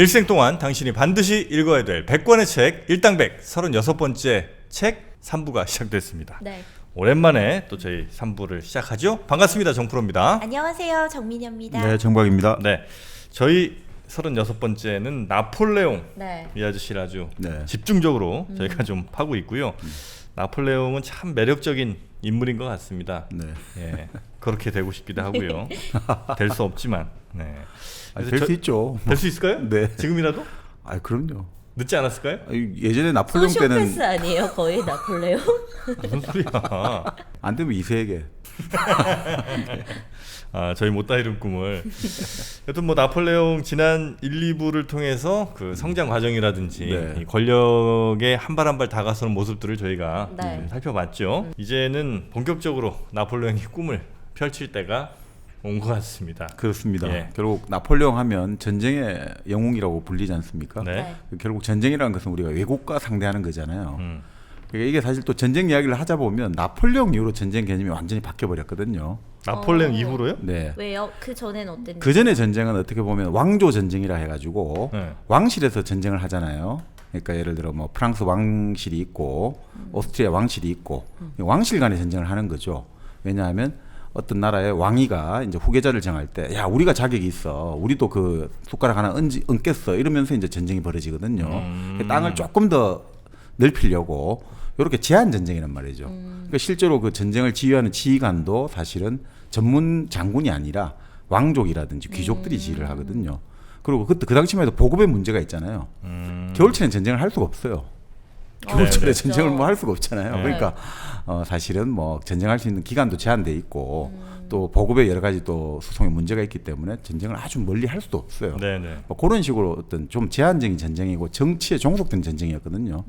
일생 동안 당신이 반드시 읽어야 될 100권의 책 일당백 36번째 책 3부가 시작됐습니다. 네. 오랜만에 또 저희 3부를 시작하죠. 반갑습니다. 정프로입니다. 안녕하세요. 정민여입니다. 네, 정박입니다. 네, 저희 36번째는 나폴레옹 네. 이 아저씨를 아주 네. 집중적으로 저희가 좀 파고 있고요. 나폴레옹은 참 매력적인 인물인 것 같습니다. 네. 예, 그렇게 되고 싶기도 하고요. 될 수 없지만. 네. 될 수 있죠. 될 수 있을까요? 네. 지금이라도? 아, 그럼요. 늦지 않았을까요? 예전에 나폴레옹 때는 소시오패스 아니에요? 거의 나폴레옹? 무슨 소리야? 안 되면 이세에게. 아, 저희 못다 이룬 꿈을. 여튼 뭐 나폴레옹 지난 1, 2부를 통해서 그 성장 과정이라든지 네. 이 권력에 한 발 한 발 다가서는 모습들을 저희가 네. 좀 살펴봤죠. 이제는 본격적으로 나폴레옹의 꿈을 펼칠 때가 온 것 같습니다. 그렇습니다. 예. 결국 나폴레옹 하면 전쟁의 영웅이라고 불리지 않습니까? 네. 결국 전쟁이라는 것은 우리가 외국과 상대하는 거잖아요. 그러니까 이게 사실 또 전쟁 이야기를 하자 보면 나폴레옹 이후로 전쟁 개념이 완전히 바뀌어 버렸거든요. 나폴레옹 이후로요? 네. 왜요? 그 전에는 어땠는지? 그 전에 전쟁은 어떻게 보면 왕조 전쟁이라 해가지고 네. 왕실에서 전쟁을 하잖아요. 그러니까 예를 들어 뭐 프랑스 왕실이 있고 오스트리아 왕실이 있고 왕실 간의 전쟁을 하는 거죠. 왜냐하면 어떤 나라의 왕위가 이제 후계자를 정할 때, 야, 우리가 자격이 있어, 우리도 그 숟가락 하나 얹겠어, 이러면서 이제 전쟁이 벌어지거든요. 땅을 조금 더 넓히려고 이렇게 제한 전쟁이란 말이죠. 그러니까 실제로 그 전쟁을 지휘하는 지휘관도 사실은 전문 장군이 아니라 왕족이라든지 귀족들이 지휘를 하거든요. 그리고 그때 그 당시만 해도 보급의 문제가 있잖아요. 겨울철엔 전쟁을 할 수가 없어요. 겨울철에 네, 전쟁을 뭐 할 수가 없잖아요. 네. 그러니까 사실은 뭐 전쟁할 수 있는 기간도 제한돼 있고 또 보급에 여러 가지 또 수송에 문제가 있기 때문에 전쟁을 아주 멀리 할 수도 없어요. 네네. 뭐 그런 식으로 어떤 좀 제한적인 전쟁이고 정치에 종속된 전쟁이었거든요.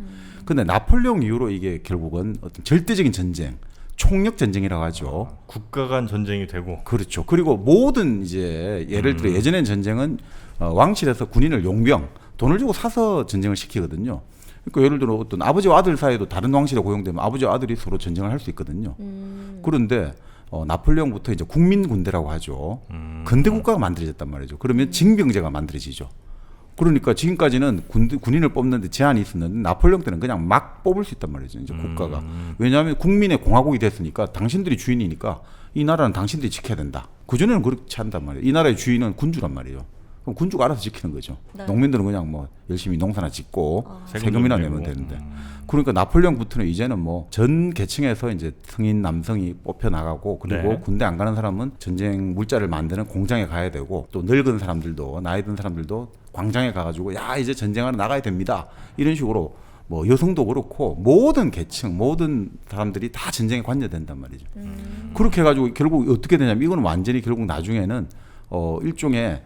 근데 나폴레옹 이후로 이게 결국은 어떤 절대적인 전쟁, 총력 전쟁이라고 하죠. 국가 간 전쟁이 되고. 그렇죠. 그리고 모든 이제 예를 들어 예전엔 전쟁은 왕실에서 군인을 용병 돈을 주고 사서 전쟁을 시키거든요. 그러니까 예를 들어 어떤 아버지와 아들 사이도 다른 왕실에 고용되면 아버지와 아들이 서로 전쟁을 할 수 있거든요. 그런데 나폴레옹부터 이제 국민 군대라고 하죠. 근대 국가가 만들어졌단 말이죠. 그러면 징병제가 만들어지죠. 그러니까 지금까지는 군인을 뽑는데 제한이 있었는데 나폴레옹 때는 그냥 막 뽑을 수 있단 말이죠. 이제 국가가. 왜냐하면 국민의 공화국이 됐으니까 당신들이 주인이니까 이 나라는 당신들이 지켜야 된다. 그전에는 그렇지 않단 말이에요. 이 나라의 주인은 군주란 말이에요. 그럼 군주가 알아서 지키는 거죠. 네. 농민들은 그냥 뭐 열심히 농사나 짓고 세금이나 세금도 내면 내고. 되는데. 그러니까 나폴레옹부터는 이제는 뭐 전 계층에서 이제 성인 남성이 뽑혀 나가고 그리고 네. 군대 안 가는 사람은 전쟁 물자를 만드는 공장에 가야 되고 또 늙은 사람들도 나이 든 사람들도 광장에 가가지고 야 이제 전쟁하러 나가야 됩니다. 이런 식으로 뭐 여성도 그렇고 모든 계층 모든 사람들이 다 전쟁에 관여된단 말이죠. 그렇게 해가지고 결국 어떻게 되냐면 이거는 완전히 결국 나중에는 일종의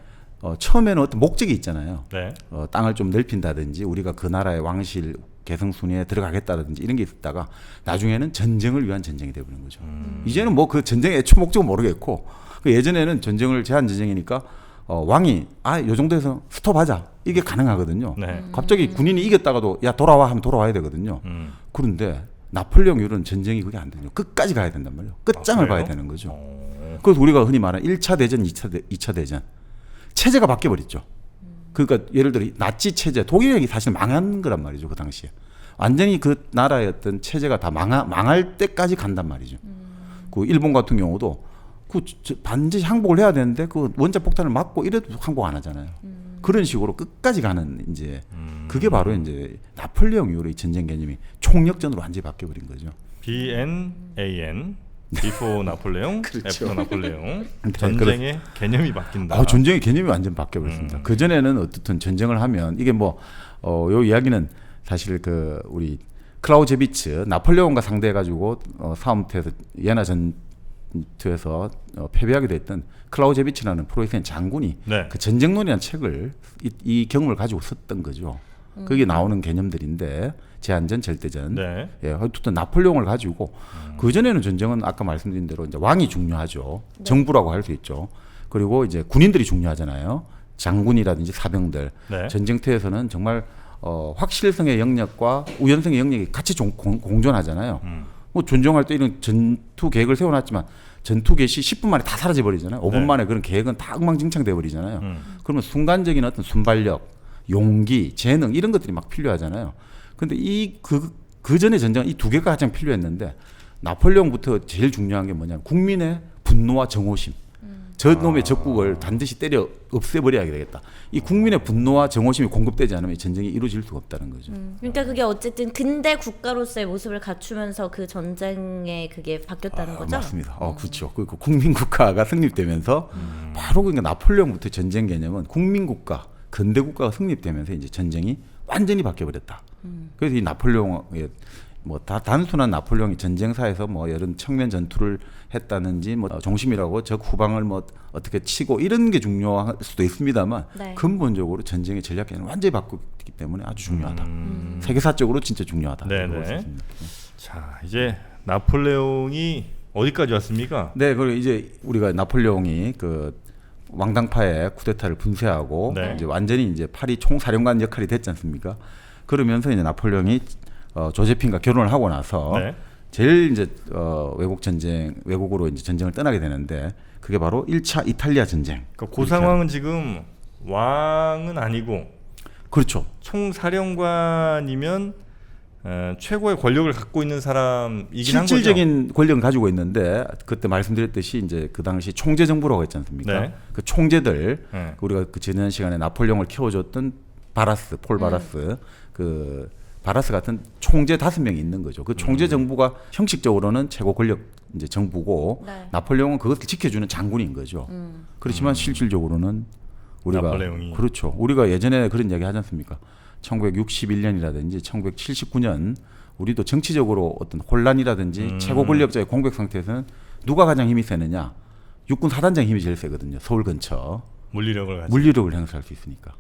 처음에는 어떤 목적이 있잖아요. 네. 땅을 좀 넓힌다든지 우리가 그 나라의 왕실 계승 순위에 들어가겠다든지 이런 게 있었다가 나중에는 전쟁을 위한 전쟁이 되어버린 거죠. 이제는 뭐 그 전쟁의 애초 목적은 모르겠고 그 예전에는 전쟁을 제한 전쟁이니까 왕이 요 정도에서 스톱하자 이게 가능하거든요. 네. 갑자기 군인이 이겼다가도 야 돌아와 하면 돌아와야 되거든요. 그런데 나폴레옹 이후로는 전쟁이 그게 안 되죠. 끝까지 가야 된단 말이에요. 끝장을 그래요? 봐야 되는 거죠. 그래서 우리가 흔히 말하는 1차 대전, 2차 대전 체제가 바뀌어버렸죠. 그러니까 예를 들어 나치 체제, 독일이 사실 망한 거란 말이죠. 그 당시에. 완전히 그 나라의 어떤 체제가 다 망할 때까지 간단 말이죠. 그 일본 같은 경우도 반드시 항복을 해야 되는데 그 원자 폭탄을 맞고 이래도 항복 안 하잖아요. 그런 식으로 끝까지 가는 이제 그게 바로 이제 나폴레옹 이후로 이 전쟁 개념이 총력전으로 완전히 바뀌어버린 거죠. BNAN Before 나폴레옹, 그렇죠. After 나폴레옹. 네, 전쟁의 개념이 바뀐다. 전쟁의 개념이 완전 바뀌어버렸습니다. 그 전에는 어떻든 전쟁을 하면 이게 뭐 요 이야기는 사실 그 우리 클라우제비츠 나폴레옹과 상대해가지고 사움트에서 예나 전투에서 패배하게 됐던 클라우제비츠라는 프로이센 장군이 네. 그 전쟁론이라는 책을 이 경험을 가지고 썼던 거죠. 거기에 나오는 개념들인데 제한전, 절대전. 네. 예, 어쨌든 나폴레옹을 가지고 그 전에는 전쟁은 아까 말씀드린 대로 이제 왕이 중요하죠. 정부라고 할 수 있죠. 그리고 이제 군인들이 중요하잖아요. 장군이라든지 사병들. 네. 전쟁터에서는 정말 확실성의 영역과 우연성의 영역이 같이 공존하잖아요. 뭐 전쟁할 때 이런 전투 계획을 세워놨지만 전투 개시 10분 만에 다 사라져 버리잖아요. 5분 네. 만에 그런 계획은 다 엉망진창 돼 버리잖아요. 그러면 순간적인 어떤 순발력, 용기, 재능 이런 것들이 막 필요하잖아요. 근데 그 전에 전쟁은 이 두 개가 가장 필요했는데 나폴레옹부터 제일 중요한 게 뭐냐? 국민의 분노와 정오심. 저 놈의 적국을 반드시 때려 없애버려야 되겠다. 이 국민의 분노와 정오심이 공급되지 않으면 이 전쟁이 이루어질 수가 없다는 거죠. 그러니까 그게 어쨌든 근대 국가로서의 모습을 갖추면서 그 전쟁에 그게 바뀌었다는 거죠? 맞습니다. 그렇죠. 그리고 국민국가가 성립되면서 바로 그러니까 나폴레옹부터 전쟁 개념은 국민국가, 근대국가가 성립되면서 이제 전쟁이 완전히 바뀌어버렸다. 그래서 이 나폴레옹의 뭐 다 단순한 나폴레옹이 전쟁사에서 뭐 여러 측면 전투를 했다는지 뭐 종심이라고 적 후방을 뭐 어떻게 치고 이런 게 중요할 수도 있습니다만 네. 근본적으로 전쟁의 전략 개념을 완전히 바꿨기 때문에 아주 중요하다. 세계사적으로 진짜 중요하다. 네네. 자, 이제 나폴레옹이 어디까지 왔습니까? 네, 그리고 이제 우리가 나폴레옹이 그 왕당파의 쿠데타를 분쇄하고 네. 이제 완전히 이제 파리 총사령관 역할이 됐지 않습니까? 그러면서 이제 나폴레옹이 조제핀과 결혼을 하고 나서 네. 제일 이제 외국으로 이제 전쟁을 떠나게 되는데 그게 바로 1차 이탈리아 전쟁. 그러니까 그 상황은 지금 왕은 아니고 그렇죠. 총사령관이면 최고의 권력을 갖고 있는 사람이긴 한 거죠. 실질적인 권력을 가지고 있는데 그때 말씀드렸듯이 이제 그 당시 총재 정부라고 했지 않습니까? 네. 그 총재들 네. 우리가 그 지난 시간에 나폴레옹을 키워줬던 바라스, 폴 바라스 그 바라스 같은 총재 5명이 있는 거죠. 그 총재 정부가 형식적으로는 최고 권력 이제 정부고 네. 나폴레옹은 그것을 지켜주는 장군인 거죠. 그렇지만 실질적으로는 우리가 나폴레옹이. 그렇죠. 우리가 예전에 그런 이야기 하지 않습니까? 1961년이라든지 1979년 우리도 정치적으로 어떤 혼란이라든지 최고 권력자의 공백 상태에서는 누가 가장 힘이 세느냐? 육군 사단장이 힘이 제일 세거든요. 서울 근처. 물리력을 물리력을 행사할 수 있으니까.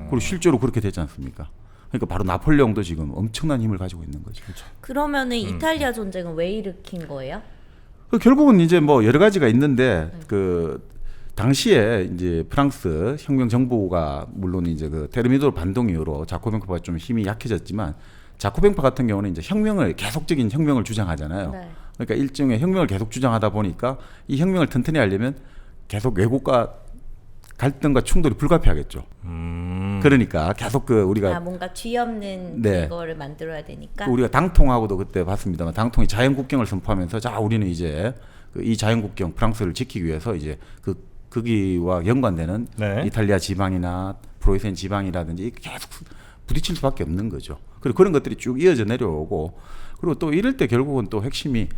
그리고 실제로 그렇게 되지 않습니까? 그러니까 바로 나폴레옹도 지금 엄청난 힘을 가지고 있는 거죠. 그렇죠. 그러면은 이탈리아 전쟁은 왜 일으킨 거예요? 결국은 이제 뭐 여러 가지가 있는데 그 당시에 이제 프랑스 혁명 정부가 물론 이제 그 테르미도르 반동 이후로 자코뱅파가 좀 힘이 약해졌지만 자코뱅파 같은 경우는 이제 계속적인 혁명을 주장하잖아요. 네. 그러니까 일종의 혁명을 계속 주장하다 보니까 이 혁명을 튼튼히 하려면 계속 외국과 갈등과 충돌이 불가피하겠죠. 그러니까 계속 그 우리가 뭔가 뒤엎는 네. 그거를 만들어야 되니까. 우리가 당통하고도 그때 봤습니다만 당통이 자연국경을 선포하면서 자 우리는 이제 이 자연국경 프랑스를 지키기 위해서 이제 거기와 연관되는 네. 이탈리아 지방이나 프로이센 지방이라든지 계속 부딪힐 수밖에 없는 거죠. 그리고 그런 것들이 쭉 이어져 내려오고 그리고 또 이럴 때 결국은 또 핵심이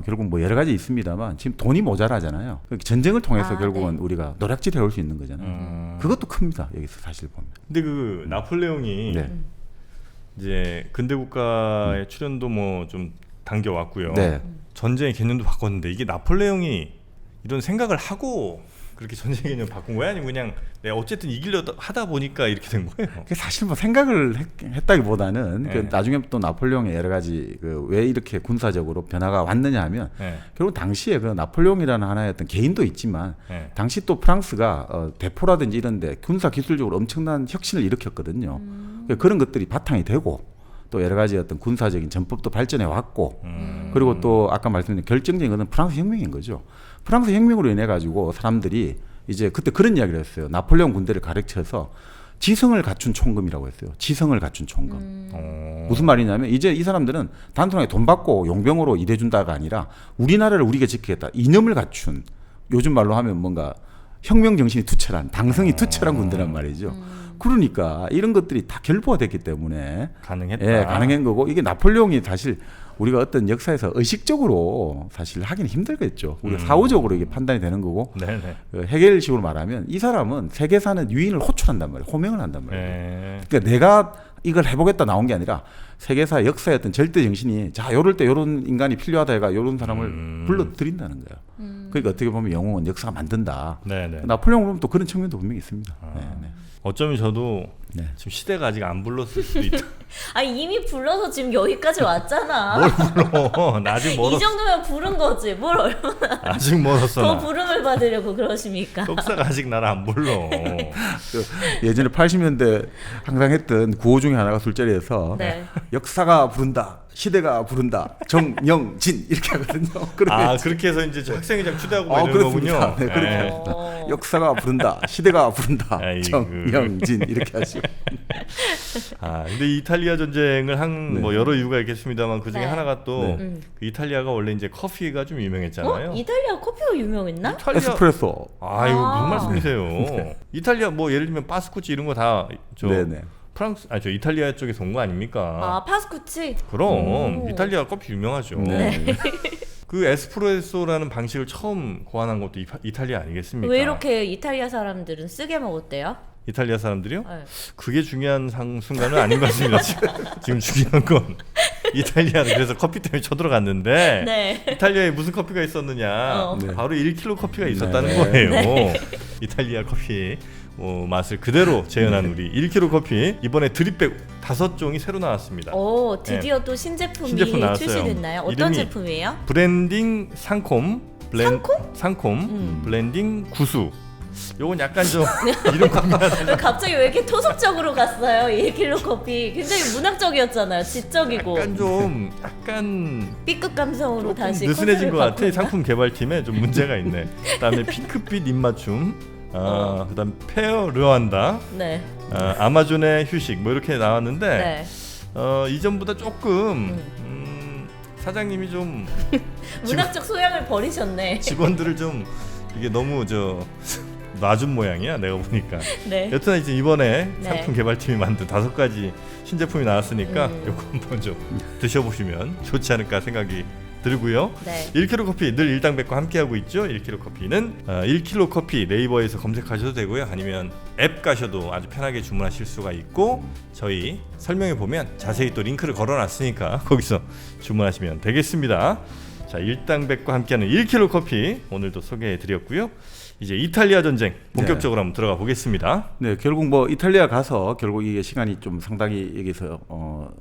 결국 뭐 여러 가지 있습니다만 지금 돈이 모자라잖아요. 그러니까 전쟁을 통해서 결국은 네. 우리가 노략질해 올 수 있는 거잖아요. 그것도 큽니다. 여기서 사실 보면. 근데 그 나폴레옹이 네. 이제 근대 국가의 출현도 뭐 좀 당겨왔고요. 네. 전쟁의 개념도 바꿨는데 이게 나폴레옹이 이런 생각을 하고 그렇게 전쟁 개념 바꾼 거야? 아니면 그냥 내가 어쨌든 이기려 하다 보니까 이렇게 된 거예요? 그게 사실 뭐 생각을 했다기보다는 네. 그 나중에 또 나폴레옹의 여러 가지 그 왜 이렇게 군사적으로 변화가 왔느냐 하면 네. 결국 당시에 그 나폴레옹이라는 하나의 어떤 개인도 있지만 네. 당시 또 프랑스가 대포라든지 이런데 군사 기술적으로 엄청난 혁신을 일으켰거든요. 그러니까 그런 것들이 바탕이 되고 또 여러 가지 어떤 군사적인 전법도 발전해 왔고 그리고 또 아까 말씀드린 결정적인 것은 프랑스 혁명인 거죠. 프랑스 혁명으로 인해 가지고 사람들이 이제 그때 그런 이야기를 했어요. 나폴레옹 군대를 가르쳐서 지성을 갖춘 총검이라고 했어요. 지성을 갖춘 총검. 무슨 말이냐면 이제 이 사람들은 단순하게 돈 받고 용병으로 일해준다가 아니라 우리나라를 우리가 지키겠다. 이념을 갖춘 요즘 말로 하면 뭔가 혁명 정신이 투철한 당성이 투철한 군대란 말이죠. 그러니까 이런 것들이 다 결부가 됐기 때문에 가능했다. 예, 가능한 거고 이게 나폴레옹이 사실 우리가 어떤 역사에서 의식적으로 사실 하기는 힘들겠죠. 우리가 사후적으로 이게 판단이 되는 거고 네네. 그 헤겔식으로 말하면 이 사람은 세계사는 유인을 호출한단 말이에요. 호명을 한단 말이에요. 네. 그러니까 내가 이걸 해보겠다 나온 게 아니라 세계사 역사의 어떤 절대 정신이 자 요럴 때 요런 인간이 필요하다 해가 요런 사람을 불러들인다는 거예요. 그러니까 어떻게 보면 영웅은 역사가 만든다. 네네. 나폴레옹 보면 또 그런 측면도 분명히 있습니다. 네, 네. 어쩌면 저도 네. 지금 시대가 아직 안 불렀을 수도 있다. 아니 이미 불러서 지금 여기까지 왔잖아. 뭘 불러? 나 아직 이 멀었어. 정도면 부른 거지. 뭘 얼마나 아직 멀었어. 더 나. 부름을 받으려고 그러십니까? 떡사가 아직 나를 안 불러. 그 예전에 80년대 항상 했던 구호 중에 하나가 술자리에서 네. 역사가 부른다. 시대가 부른다. 정영진 이렇게 하거든요. 그러면 그렇게 해서 이제 저 학생회장 초대하고 막 이러는 그렇습니다. 거군요. 네, 그렇게 네. 합니다. 역사가 부른다. 시대가 부른다. 아이고. 정영진 이렇게 하시고. 근데 이 이탈리아 전쟁을 한 뭐 네. 여러 이유가 있겠습니다만 그 중에 네. 하나가 또 네. 그 이탈리아가 원래 이제 커피가 좀 유명했잖아요. 이탈리아 커피가 유명했나? 이탈리아 에스프레소. 이거 무슨 말씀이세요? 이탈리아 뭐 예를 들면 파스쿠치 이런 거 다 저 네네. 프랑스 저 이탈리아 쪽에서 온 거 아닙니까? 파스쿠치. 그럼 이탈리아 커피 유명하죠. 네. 그 에스프레소라는 방식을 처음 고안한 것도 이탈리아 아니겠습니까? 왜 이렇게 이탈리아 사람들은 쓰게 먹었대요? 이탈리아 사람들이요? 네. 그게 중요한 순간은 아닌 것 같습니다. 지금 중요한 건 이탈리아는 그래서 커피 때문에 쳐들어갔는데 네. 이탈리아에 무슨 커피가 있었느냐? 네. 바로 1kg 커피가 있었다는 네. 거예요. 이탈리아 커피 맛을 그대로 재현한 우리 1kg 커피 이번에 드립백 5종이 새로 나왔습니다. 오, 드디어 또 신제품이 신제품 나왔어요. 출시됐나요? 어떤 이름이 제품이에요? 브랜딩 상콤 상콤 블렌딩 구수. 요건 약간 좀 이름 왜 갑자기 왜 이렇게 토속적으로 갔어요? 1kg 커피 굉장히 문학적이었잖아요. 지적이고 약간 B급 감성으로 다시 느슨해진 컨셉을 것 같아. 바꾼다. 상품 개발팀에 좀 문제가 있네. 그다음에 핑크빛 입맞춤, 그다음 페어 르완다, 네. 아마존의 휴식 뭐 이렇게 나왔는데 네. 이전보다 조금 사장님이 좀 문학적 소양을 버리셨네. 직원들을 좀 이게 너무 놔준 모양이야 내가 보니까. 네. 여튼 이제 이번에 네. 상품 개발팀이 만든 5가지 신제품이 나왔으니까 요거 한번 좀 드셔보시면 좋지 않을까 생각이 들고요. 네. 1kg 커피 늘 일당백과 함께하고 있죠. 1kg 커피는 1kg 커피 네이버에서 검색하셔도 되고요. 아니면 앱 가셔도 아주 편하게 주문하실 수가 있고 저희 설명에 보면 자세히 또 링크를 걸어놨으니까 거기서 주문하시면 되겠습니다. 자, 일당백과 함께하는 1kg 커피 오늘도 소개해드렸고요. 이제 이탈리아 전쟁 본격적으로 한번 들어가 보겠습니다. 네, 결국 뭐 이탈리아 가서 결국 이게 시간이 좀 상당히 여기서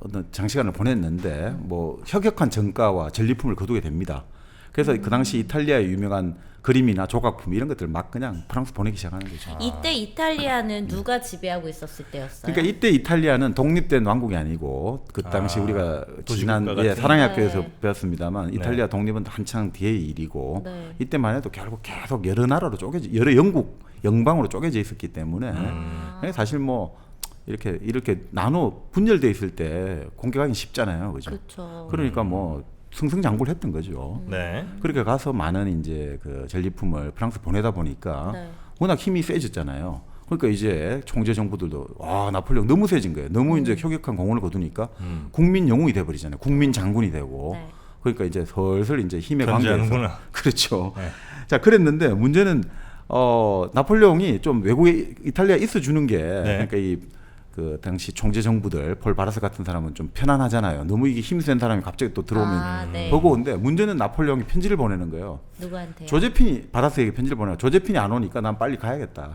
어떤 장시간을 보냈는데 뭐 혁혁한 정가와 전리품을 거두게 됩니다. 그래서 그 당시 이탈리아의 유명한 그림이나 조각품 이런 것들 막 그냥 프랑스 보내기 시작하는 거죠. 이때 이탈리아는 누가 지배하고 있었을 때였어요? 그러니까 이때 이탈리아는 독립된 왕국이 아니고 그 당시 우리가 지난 도시국가 같은? 사랑학교에서 네. 배웠습니다만 이탈리아 독립은 한창 뒤의 일이고 네. 이때만 해도 결국 계속 여러 나라로 여러 영방으로 쪼개져 있었기 때문에 사실 뭐 이렇게 나눠 분열돼 있을 때 공격하기 쉽잖아요, 그죠? 그렇죠. 그러니까 뭐 승승장구를 거죠. 네. 그렇게 가서 많은 이제 그 전리품을 프랑스 보내다 보니까 네. 워낙 힘이 세졌잖아요. 그러니까 이제 총재 정부들도 나폴레옹 너무 세진 거예요. 너무 이제 혁혁한 공헌을 거두니까 국민 영웅이 돼 버리잖아요. 국민 장군이 되고. 네. 그러니까 이제 슬슬 이제 힘의 관계에서 견제하는구나. 그렇죠. 네. 자, 그랬는데 문제는 나폴레옹이 좀 외국에 이탈리아에 있어 주는 게 그러니까 그 당시 총재 정부들 폴 바라스 같은 사람은 좀 편안하잖아요. 너무 이게 힘센 사람이 갑자기 또 들어오면 네. 버거운데 문제는 나폴레옹이 편지를 보내는 거예요. 누구한테요? 조제핀이 바라스에게 편지를 보내요. 조제핀이 안 오니까 난 빨리 가야겠다.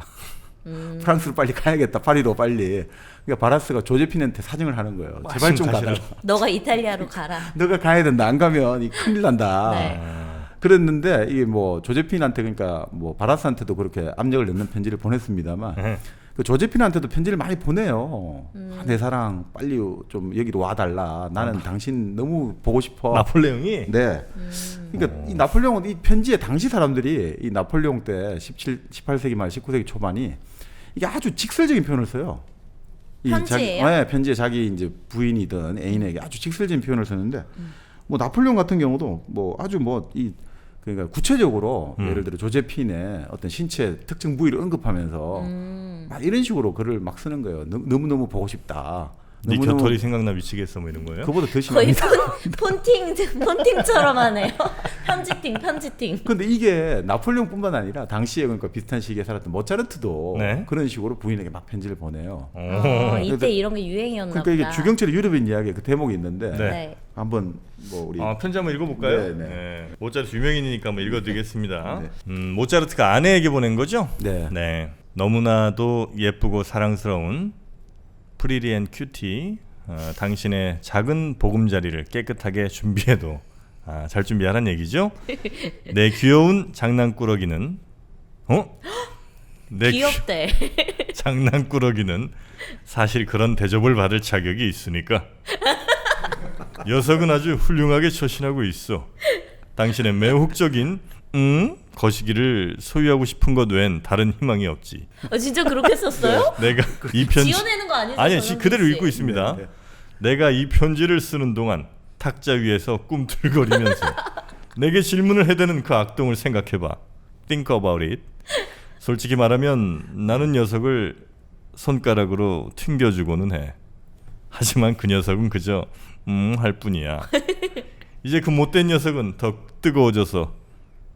프랑스로 빨리 가야겠다. 파리로 빨리. 그러니까 바라스가 조제핀한테 사정을 하는 거예요. 제발 좀 가달라. 너가 이탈리아로 가라. 너가 가야 된다. 안 가면 큰일 난다. 네. 그랬는데 이게 뭐 조제핀한테 그러니까 뭐 바라스한테도 그렇게 압력을 넣는 편지를 보냈습니다만 그 조제핀한테도 편지를 많이 보내요. 내 사랑 빨리 좀 여기로 와달라. 나는 당신 너무 보고 싶어. 나폴레옹이 네. 그러니까 이 나폴레옹은 이 편지에 당시 사람들이 이 나폴레옹 때 18세기 말 19세기 초반이 이게 아주 직설적인 표현을 써요. 편지예요? 네, 편지에 자기 이제 부인이든 애인에게 아주 직설적인 표현을 쓰는데 뭐 나폴레옹 같은 경우도 뭐 아주 그러니까 구체적으로 예를 들어 조제핀의 어떤 신체 특정 부위를 언급하면서 막 이런 식으로 글을 막 쓰는 거예요. 너무너무 보고 싶다. 네 곁털이 생각나 미치겠어 뭐 이런 거예요? 그보다 더 거의 심합니다. 폰팅처럼 하네요. 편지팅. 근데 이게 나폴레옹뿐만 아니라 당시에 그러니까 비슷한 시기에 살았던 모차르트도 네. 그런 식으로 부인에게 막 편지를 보내요. 이때 그래서- 이런 게 유행이었나 그러니까 이게 보다. 주경철의 유럽인 이야기의 그 대목이 있는데 네. 네. 한번 뭐 우리 편지 한번 읽어볼까요? 네, 네. 네. 모차르트 유명인이니까 한번 읽어드리겠습니다. 네. 모차르트가 아내에게 보낸 거죠? 네. 너무나도 예쁘고 사랑스러운 프리리 앤 큐티, 당신의 작은 보금자리를 깨끗하게 준비해도 잘 준비하란 얘기죠? 내 귀여운 장난꾸러기는 내 귀엽대. 장난꾸러기는 사실 그런 대접을 받을 자격이 있으니까 녀석은 아주 훌륭하게 처신하고 있어. 당신의 매혹적인 거시기를 소유하고 싶은 것 외엔 다른 희망이 없지. 진짜 그렇게 썼어요? 내가 이 편지 지어내는 거 아니죠? 아니 전원기 그대로 씨? 읽고 있습니다. 네, 네. 내가 이 편지를 쓰는 동안 탁자 위에서 꿈틀거리면서 내게 질문을 해대는 그 악동을 생각해봐. Think about it. 솔직히 말하면 나는 녀석을 손가락으로 튕겨주고는 해. 하지만 그 녀석은 그저 할 뿐이야. 이제 그 못된 녀석은 더 뜨거워져서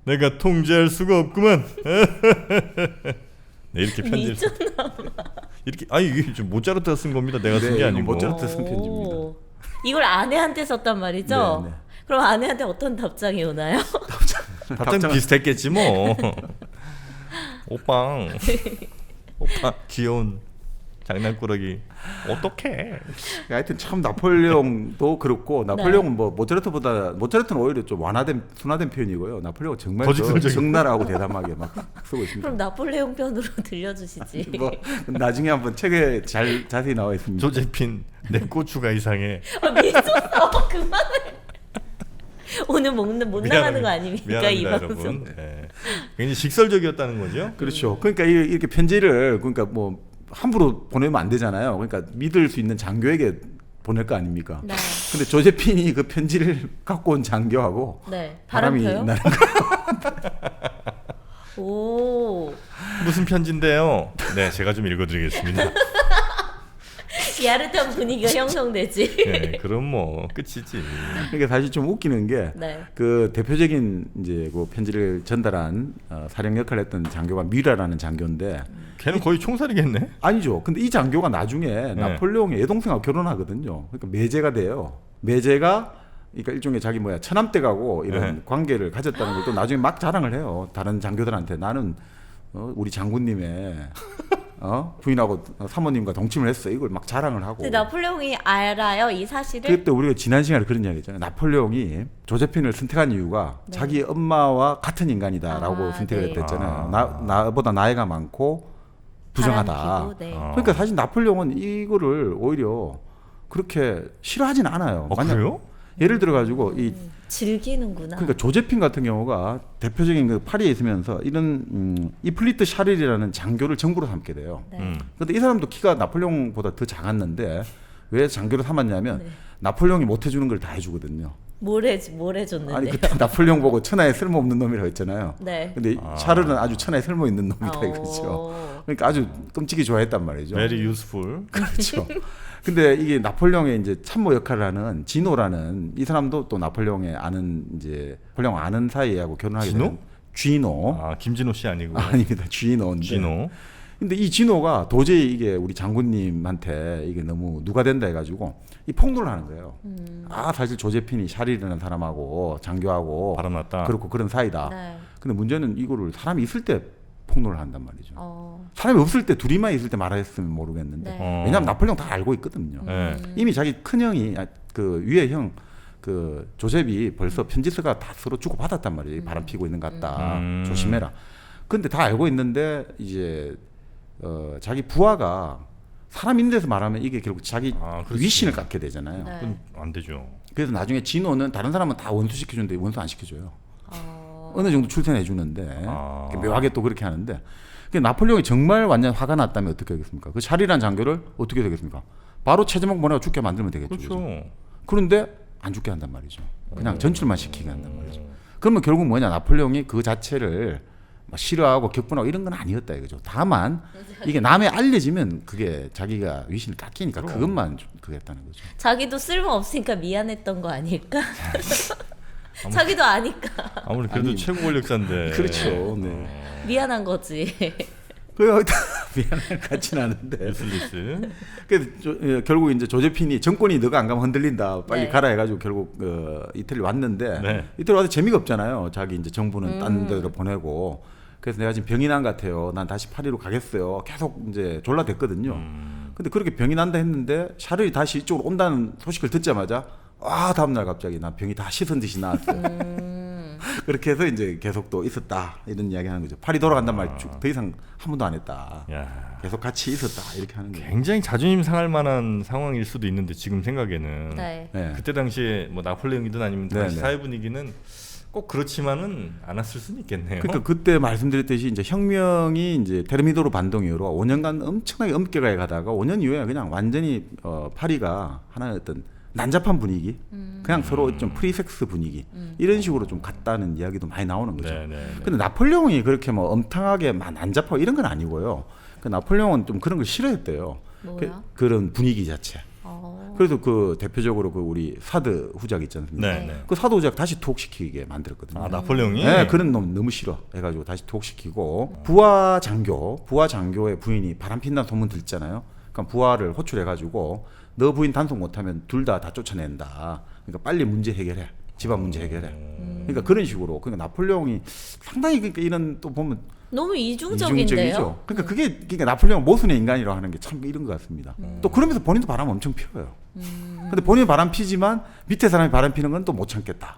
내가 통제할 수가 없구만. 네, 이렇게 편지를 이렇게 아니 이게 좀 모차르트가 쓴 겁니다. 내가 쓴 게 네, 아니고. 모차르트 쓴 편지입니다. 이걸 아내한테 썼단 말이죠? 네, 네. 그럼 아내한테 어떤 답장이 오나요? 답장 비슷했겠지 뭐. 오빠 귀여운 장난꾸러기 어떡해. 하여튼 참 나폴레옹도 그렇고 나폴레옹은 뭐 모차르트는 오히려 좀 순화된 표현이고요. 나폴레옹은 정말 거짓말적인. 적나라하고 대담하게 막 쓰고 있습니다. 그럼 나폴레옹 편으로 들려주시지. 뭐 나중에 한번 책에 자세히 나와 있습니다. 조제핀 내 고추가 이상해. 미쳤어. 그만해. 오늘 못 나가는 거 아닙니까 이 미안합니다, 방송? 여러분. 네. 굉장히 직설적이었다는 거죠. 그렇죠. 그러니까 이렇게 편지를 그러니까 뭐 함부로 보내면 안 되잖아요. 그러니까 믿을 수 있는 장교에게 보낼 거 아닙니까? 네. 근데 조제핀이 그 편지를 갖고 온 장교하고 네. 바람이 바람 펴요? 나는 오. 무슨 편지인데요? 네, 제가 좀 읽어드리겠습니다. 야릇한 분위기가 형성되지. 네, 그럼 뭐 끝이지. 그러니까 사실 좀 웃기는 게 네. 그 대표적인 이제 그 편지를 전달한 사령 역할을 했던 장교가 미라라는 장교인데 걔는 거의 총살이겠네. 아니죠. 근데 이 장교가 나중에 나폴레옹의 여동생하고 결혼하거든요. 그러니까 매제가 돼요. 매제가 그러니까 일종의 자기 처남댁하고 이런 네. 관계를 가졌다는 걸 또 나중에 막 자랑을 해요. 다른 장교들한테 나는 우리 장군님의 부인하고 사모님과 동침을 했어. 이걸 막 자랑을 하고. 근데 나폴레옹이 알아요 이 사실을? 그때 우리가 지난 시간에 그런 이야기 했잖아요. 나폴레옹이 조제핀을 선택한 이유가 네. 자기 엄마와 같은 인간이다라고 선택을 네. 했댔잖아요. 나보다 나이가 많고 부정하다. 바람 피고, 네. 그러니까 사실 나폴레옹은 이거를 오히려 그렇게 싫어하진 않아요. 그래요? 예를 들어 가지고 이 즐기는구나. 그러니까 조제핀 같은 경우가 대표적인 그 파리에 있으면서 이런 이플리트 샤를이라는 장교를 정부로 삼게 돼요. 네. 근데 이 사람도 키가 나폴레옹보다 더 작았는데 왜 장교를 삼았냐면 네. 나폴레옹이 못 해주는 걸 다 해주거든요. 뭘 해줬는데요? 아니 그때 나폴레옹 보고 천하에 쓸모없는 놈이라고 했잖아요. 네. 근데 샤를은 아주 천하에 쓸모있는 놈이다 이거죠. 그러니까 아주 끔찍이 좋아했단 말이죠. Very useful. 그렇죠. 근데 이게 나폴레옹의 이제 참모 역할을 하는 지노라는 이 사람도 또 나폴레옹의 아는 이제 나폴레옹 아는 사이하고 결혼하게 진호? 된 쥐노. 아 김진호 씨 아니고. 아닙니다. 쥐노인데. 진호. 근데 이 진호가 도저히 이게 우리 장군님한테 이게 너무 누가 된다 해가지고 이 폭로를 하는 거예요. 아 사실 조제핀이 샤릴이라는 사람하고 장교하고 바람났다. 그렇고 그런 사이다. 네. 근데 문제는 이거를 사람이 있을 때 폭로를 한단 말이죠. 사람이 없을 때 둘이만 있을 때 말했으면 모르겠는데 네. 왜냐하면 나폴레옹 다 알고 있거든요. 네. 이미 자기 큰 형이 그 위에 형 그 조셉이 벌써 편지서가 다 서로 주고 받았단 말이에요. 바람 피고 있는 것 같다. 조심해라. 근데 다 알고 있는데 이제 자기 부하가 사람 있는 데서 말하면 이게 결국 자기 그렇지. 위신을 갖게 되잖아요. 네. 그건 안 되죠. 그래서 나중에 진호는 다른 사람은 다 원수 시켜주는데 원수 안 시켜줘요. 어느 정도 출전해 주는데 묘하게 또 그렇게 하는데 나폴레옹이 정말 완전 화가 났다면 어떻게 하겠습니까? 그 샤리란 장교를 어떻게 되겠습니까? 바로 최저목 보내고 죽게 만들면 되겠죠. 그렇죠. 그죠? 그런데 안 죽게 한단 말이죠. 그냥 전출만 시키게 한단 말이죠. 그러면 결국 뭐냐? 나폴레옹이 그 자체를 막 싫어하고 격분하고 이런 건 아니었다 이거죠. 다만 이게 남에 알려지면 그게 자기가 위신을 깎이니까 그것만 그게 했다는 거죠. 자기도 쓸모 없으니까 미안했던 거 아닐까? 자기도 아니까 아무리 그래도 최고 권력자인데. 그렇죠. 네. 미안한 거지. 그 미안할 것 같지는 않은데. 유슬리스. 그래서 결국 이제 조제핀이 정권이 너가 안 가면 흔들린다. 빨리 네. 가라 해가지고 결국 이태리 왔는데 네. 이태리 와서 재미가 없잖아요. 자기 이제 정부는 딴 데로 보내고. 그래서 내가 지금 병이 난 것 같아요. 난 다시 파리로 가겠어요. 계속 이제 졸라댔거든요. 근데 그렇게 병이 난다 했는데 샤를이 다시 이쪽으로 온다는 소식을 듣자마자 다음날 갑자기 난 병이 다 씻은 듯이 나왔어요. 그렇게 해서 이제 계속 또 있었다 이런 이야기하는 거죠. 팔이 돌아간단 말 더 이상 한 번도 안 했다. 야, 계속 같이 있었다 이렇게 하는 거예요. 굉장히 자존심 상할 만한 상황일 수도 있는데 지금 생각에는 네. 네. 그때 당시에 뭐 나폴레옹이든 아니면 당시 네. 사회 분위기는 꼭 그렇지만은 않았을 수는 있겠네요. 그러니까 그때 말씀드렸듯이 이제 혁명이 이제 테르미도르 반동 이후로 5년간 엄청나게 엄격하게 가다가 5년 이후에 그냥 완전히 파리가 하나의 어떤 난잡한 분위기, 그냥 서로 좀 프리섹스 분위기 이런 식으로 좀 갔다는 이야기도 많이 나오는 거죠. 네, 네, 네. 근데 나폴레옹이 그렇게 뭐 엄탕하게 막 난잡하고 이런 건 아니고요. 그 나폴레옹은 좀 그런 걸 싫어했대요. 뭐야? 그런 분위기 자체. 그래서 그 대표적으로 그 우리 사드 후작 있지 않습니까? 네, 네. 그 사드 후작 다시 투옥시키게 만들었거든요. 아, 나폴레옹이 네, 그런 놈 너무 싫어 해가지고 다시 투옥시키고 부하 장교의 부인이 바람핀다는 소문 들잖아요. 그러니까 부하를 호출해가지고 너 부인 단속 못하면 둘 다 쫓아낸다. 그러니까 빨리 문제 해결해. 집안 문제 해결해. 그러니까 그런 식으로. 그러니까 나폴레옹이 상당히 그러니까 이런 또 보면 너무 이중적인데요. 이중적이죠. 그러니까 그러니까 나폴레옹 모순의 인간이라고 하는 게 참 이런 것 같습니다. 또 그러면서 본인도 바람 엄청 피워요. 근데 본인이 바람 피지만 밑에 사람이 바람 피는 건 또 못 참겠다.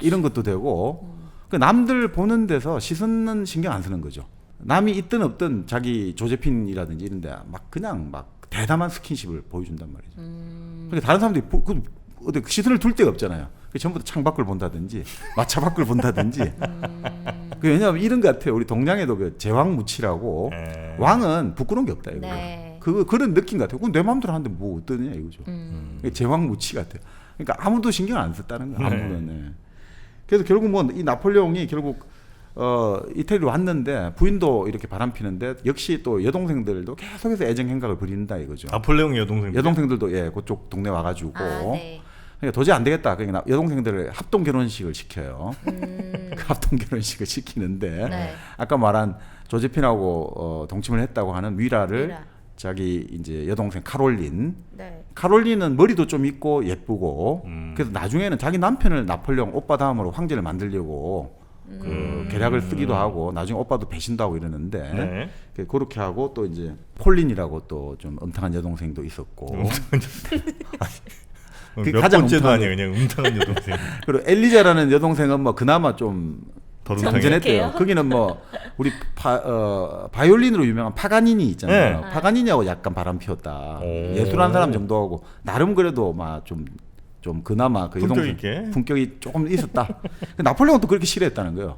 이런 것도 되고 그 남들 보는 데서 시선은 신경 안 쓰는 거죠. 남이 있든 없든 자기 조제핀이라든지 이런 데 막 그냥 막 대담한 스킨십을 보여준단 말이죠. 그러니까 다른 사람들이 어디 시선을 둘 데가 없잖아요. 전부 다 창밖을 본다든지 마차 밖을 본다든지. 왜냐하면 이런 것 같아요. 우리 동양에도 그 제왕무치라고 왕은 부끄러운 게 없다 이거. 네. 그런 느낌 같아요. 그건 내 마음대로 하는데 뭐 어떠냐 이거죠. 제왕무치 같아요. 그러니까 아무도 신경 안 썼다는 거예요. 아무도. 네. 그래서 결국 뭐 이 나폴레옹이 결국 이태리로 왔는데 부인도 이렇게 바람피는데 역시 또 여동생들도 계속해서 애정 행각을 부린다 이거죠. 나폴레옹 여동생들도 예 그쪽 동네 와가지고 네. 그러니까 도저히 안 되겠다. 그러니까 여동생들을 합동 결혼식을 시켜요. 그 합동 결혼식을 시키는데 네. 아까 말한 조제핀하고 동침을 했다고 하는 위라를 위라. 자기 이제 여동생 카롤린. 네. 카롤린은 머리도 좀 있고 예쁘고 그래서 나중에는 자기 남편을 나폴레옹 오빠 다음으로 황제를 만들려고 그 계략을 쓰기도 하고 나중에 오빠도 배신도 하고 이러는데 네. 그렇게 하고 또 이제 폴린이라고 또 좀 엄탕한 여동생도 있었고 그 몇 가장 번째도 음탕한- 아니에요. 그냥 음탕한 여동생. 그리고 엘리자라는 여동생은 뭐 그나마 좀 덜 정전했대요. 정직해요? 거기는 뭐 우리 바이올린으로 유명한 파가니니 있잖아요. 네. 파가니니하고 약간 바람 피웠다. 오. 예술한 사람 정도하고 나름 그래도 막 좀 그나마 그 품격 여동생 있게? 품격이 조금 있었다. 나폴레옹도 그렇게 싫어했다는 거예요.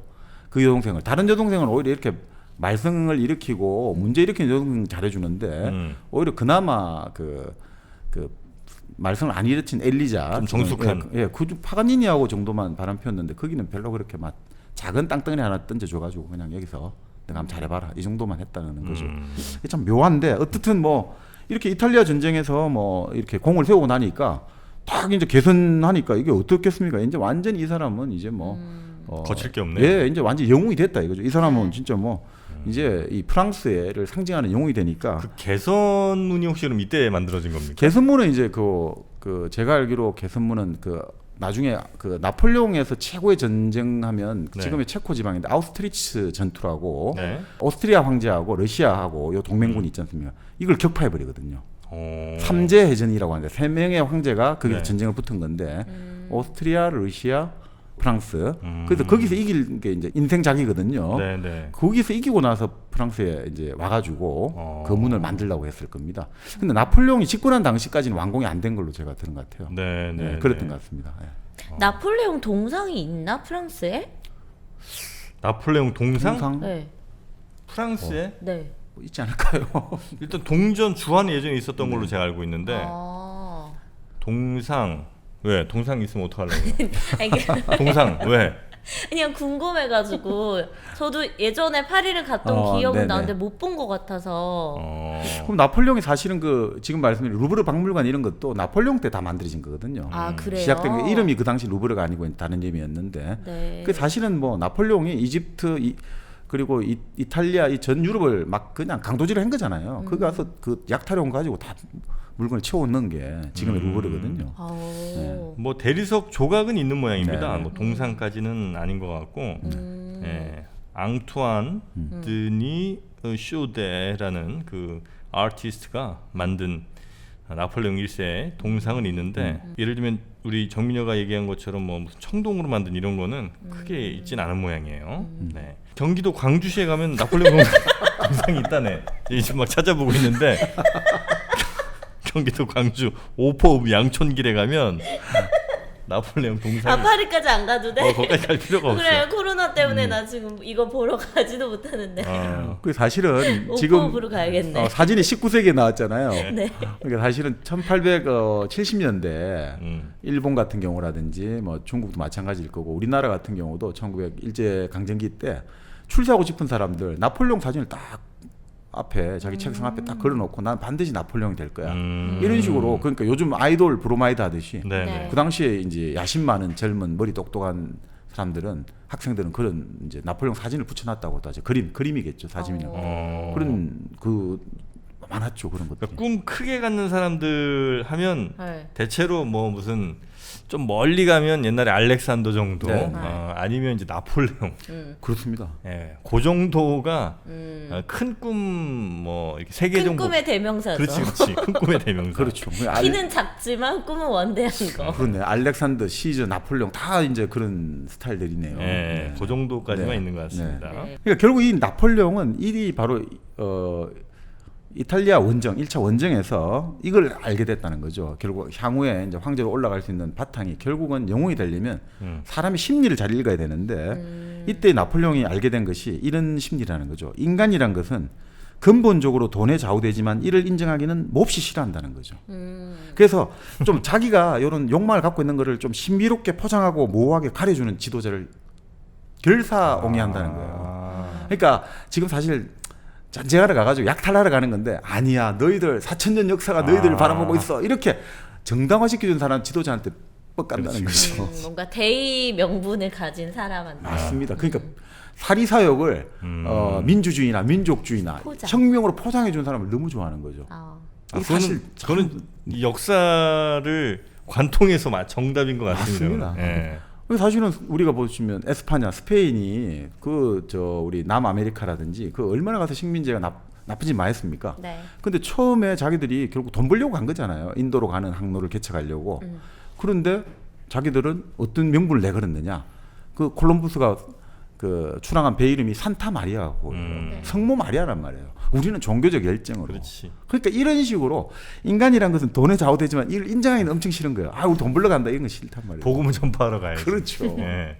그 여동생을 다른 여동생은 오히려 이렇게 말썽을 일으키고 문제 일으키는 여동생 잘해주는데 오히려 그나마 그 말썽을 안 일으킨 엘리자 좀 정숙한. 그 파가니니하고 정도만 바람 피웠는데 거기는 별로 그렇게 막 작은 땅덩어리 하나 던져줘가지고 그냥 여기서 내가 한번 잘해봐라 이 정도만 했다는 거죠. 이게 참 묘한데 어떻든 뭐 이렇게 이탈리아 전쟁에서 뭐 이렇게 공을 세우고 나니까 딱 이제 개선하니까 이게 어떻겠습니까? 이제 완전히 이 사람은 이제 뭐 거칠 게 없네요. 예, 이제 완전 히 영웅이 됐다 이거죠. 이 사람은 진짜 뭐 이제 이 프랑스를 상징하는 영웅이 되니까 그 개선문이 혹시 그럼 이때 만들어진 겁니까? 개선문은 이제 그 제가 알기로 개선문은 그 나중에 그 나폴레옹에서 최고의 전쟁하면 네. 지금의 체코 지방인데 아우스트리츠 전투라고 네. 오스트리아 황제하고 러시아하고 요 동맹군이 있지 않습니까? 이걸 격파해 버리거든요. 오. 삼재 해전이라고 하는데 세 명의 황제가 거기서 네. 전쟁을 붙은 건데 오스트리아, 러시아, 프랑스. 그래서 거기서 이길 게 이제 인생작이거든요. 네네. 거기서 이기고 나서 프랑스에 이제 와가지고 그 문을 만들려고 했을 겁니다. 음. 근데 나폴레옹이 집권한 당시까지는 완공이 안 된 걸로 제가 들은 것 같아요. 네네. 네, 그랬던 것 같습니다. 네. 나폴레옹 동상이 있나 프랑스에? 나폴레옹 동상? 네. 프랑스에 네. 뭐 있지 않을까요? 일단 동전 주한이 예전에 있었던 걸로 제가 알고 있는데 아. 동상 왜 동상 있으면 어떡하려고요? 아니, 동상 왜? 그냥 궁금해가지고 저도 예전에 파리를 갔던 기억은 네네. 나는데 못 본 것 같아서. 그럼 나폴레옹이 사실은 그 지금 말씀드린 루브르 박물관 이런 것도 나폴레옹 때 다 만들어진 거거든요. 아 그래요? 시작된 게 이름이 그 당시 루브르가 아니고 다른 이름이었는데 네. 그 사실은 뭐 나폴레옹이 이집트 그리고 이탈리아 이 전 유럽을 막 그냥 강도질을 한 거잖아요. 거기 가서 그 약탈용 가지고 다 물건을 채워넣은 게 지금의 루브르거든요. 아오. 뭐 대리석 조각은 있는 모양입니다. 네. 뭐 동상까지는 아닌 것 같고 예. 앙투안 드니 쇼데라는 그 아티스트가 만든 나폴레옹 1세 동상은 있는데 예를 들면 우리 정민여가 얘기한 것처럼 뭐 무슨 청동으로 만든 이런 거는 크게 있진 않은 모양이에요. 네. 경기도 광주시에 가면 나폴레옹 동상이 있다네. 지금 막 찾아보고 있는데 경기도 광주 오포읍 양촌길에 가면 나폴레옹 동상이 파리까지 안 가도 돼? 거기까지 갈 필요가 없어. 그래 코로나 때문에 나 지금 이거 보러 가지도 못하는데 그 사실은 지금 오포읍으로 가야겠네. 사진이 19세기에 나왔잖아요. 네. 그러니까 사실은 1870년대 일본 같은 경우라든지 뭐 중국도 마찬가지일 거고 우리나라 같은 경우도 1900 일제 강점기 때 출세하고 싶은 사람들 나폴레옹 사진을 딱 앞에 자기 책상 앞에 딱 걸어놓고 난 반드시 나폴레옹이 될 거야. 이런 식으로 그러니까 요즘 아이돌 브로마이드 하듯이 네. 네. 그 당시에 이제 야심 많은 젊은 머리 똑똑한 사람들은 학생들은 그런 이제 나폴레옹 사진을 붙여놨다고 하죠. 그림이겠죠 사진이나 그런 그 많았죠 그런 것들이. 그러니까 꿈 크게 갖는 사람들 하면 네. 대체로 뭐 무슨 좀 멀리 가면 옛날에 알렉산더 정도 네. 아니면 이제 나폴레옹 그렇습니다. 예, 그 정도가 큰 꿈 뭐 이렇게 세계 큰 정도 꿈의 대명사죠. 그렇지 큰 꿈의 대명사 그렇죠. 키는 작지만 꿈은 원대한 거. 그렇네. 알렉산더, 시저, 나폴레옹 다 이제 그런 스타일들이네요. 예, 네. 그 정도까지만 네. 있는 것 같습니다. 네. 그러니까 결국 이 나폴레옹은 일이 바로 이탈리아 원정 1차 원정에서 이걸 알게 됐다는 거죠. 결국 향후에 이제 황제로 올라갈 수 있는 바탕이 결국은 영웅이 되려면 사람의 심리를 잘 읽어야 되는데 이때 나폴레옹이 알게 된 것이 이런 심리라는 거죠. 인간이란 것은 근본적으로 돈에 좌우되지만 이를 인정하기는 몹시 싫어한다는 거죠. 그래서 좀 자기가 이런 욕망을 갖고 있는 것을 좀 신비롭게 포장하고 모호하게 가려주는 지도자를 결사옹이한다는 거예요. 그러니까 지금 사실 전쟁하러 가가지고 약탈하러 가는 건데 아니야 너희들 4000년 역사가 너희들을 바라보고 있어 이렇게 정당화시켜준 사람 지도자한테 뻑간다는 거죠. 뭔가 대의 명분을 가진 사람한테. 맞습니다. 그러니까 사리사욕을 민주주의나 민족주의나 포장. 혁명으로 포장해준 사람을 너무 좋아하는 거죠. 이게 사실 그거는 이 역사를 관통해서 정답인 것 같습니다. 맞습니다. 예. 사실은 우리가 보시면 에스파냐, 스페인이 우리 남아메리카라든지 얼마나 가서 식민지가 나쁜 짓 많이 했습니까? 네. 근데 처음에 자기들이 결국 돈 벌려고 간 거잖아요. 인도로 가는 항로를 개척하려고. 그런데 자기들은 어떤 명분을 내걸었느냐? 콜럼부스가 출항한 배 이름이 산타 마리아고 성모 마리아란 말이에요. 우리는 종교적 열정으로. 그렇지. 그러니까 이런 식으로 인간이란 것은 돈에 좌우되지만 이걸 인정하기는 엄청 싫은 거예요. 우리 돈 벌러 간다 이런 건 싫단 말이에요. 복음을 전파하러 가야지. 그렇죠. 예.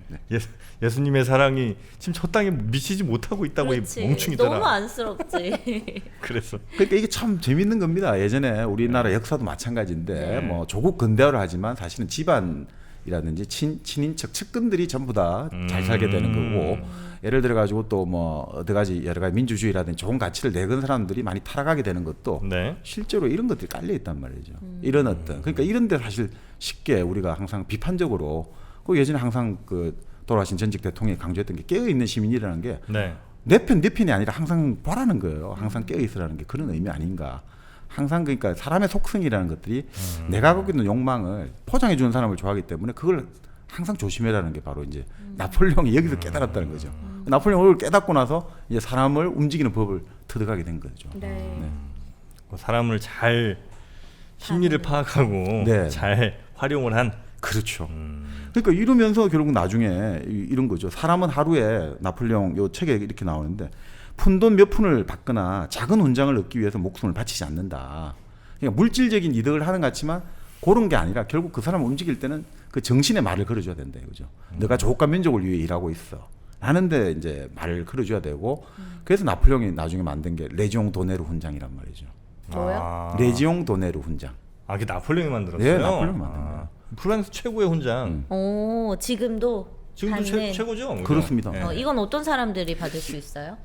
예수님의 사랑이 지금 저 땅에 미치지 못하고 있다고 이 그렇지. 멍충이더라. 너무 안쓰럽지. 그래서 그러니까 이게 참 재밌는 겁니다. 예전에 우리나라 역사도 마찬가지인데 뭐 조국 근대화를 하지만 사실은 집안이라든지 친인척 측근들이 전부 다 잘 살게 되는 거고 예를 들어 가지고 또 뭐 여러 가지 민주주의라든지 좋은 가치를 내건 사람들이 많이 타락하게 되는 것도 네. 실제로 이런 것들이 깔려 있단 말이죠. 이런 그러니까 이런데 사실 쉽게 우리가 항상 비판적으로 예전에 항상 돌아가신 전직 대통령이 강조했던 게 깨어 있는 시민이라는 게 네. 내 편이 아니라 항상 보라는 거예요. 항상 깨어 있으라는 게 그런 의미 아닌가. 항상 그러니까 사람의 속성이라는 것들이 내가 갖고 있는 욕망을 포장해 주는 사람을 좋아하기 때문에 그걸 항상 조심해라는 게 바로 이제 나폴레옹이 여기서 깨달았다는 거죠. 나폴레옹을 깨닫고 나서 이제 사람을 움직이는 법을 터득하게 된 거죠. 네. 사람을 잘 심리를 파악하고 네. 잘 활용을 한. 그렇죠. 그러니까 이러면서 결국 나중에 이런 거죠. 사람은 하루에 나폴레옹 요 책에 이렇게 나오는데 푼돈 몇 푼을 받거나 작은 훈장을 얻기 위해서 목숨을 바치지 않는다. 그러니까 물질적인 이득을 하는 것 같지만 그런 게 아니라 결국 그 사람을 움직일 때는 그 정신의 말을 걸어줘야 된다 이거죠. 너가 조국과 민족을 위해 일하고 있어. 라는데 이제 말을 걸어줘야 되고 그래서 나폴레옹이 나중에 만든 게 레지옹 도네르 훈장이란 말이죠. 뭐요? 레지옹 도네르 훈장. 그게 나폴레옹이 만들었어요. 네, 나폴레옹이 만든 거예요. 프랑스 최고의 훈장. 지금도 지금도 받는- 최고죠. 그죠? 그렇습니다. 예. 이건 어떤 사람들이 받을 수 있어요?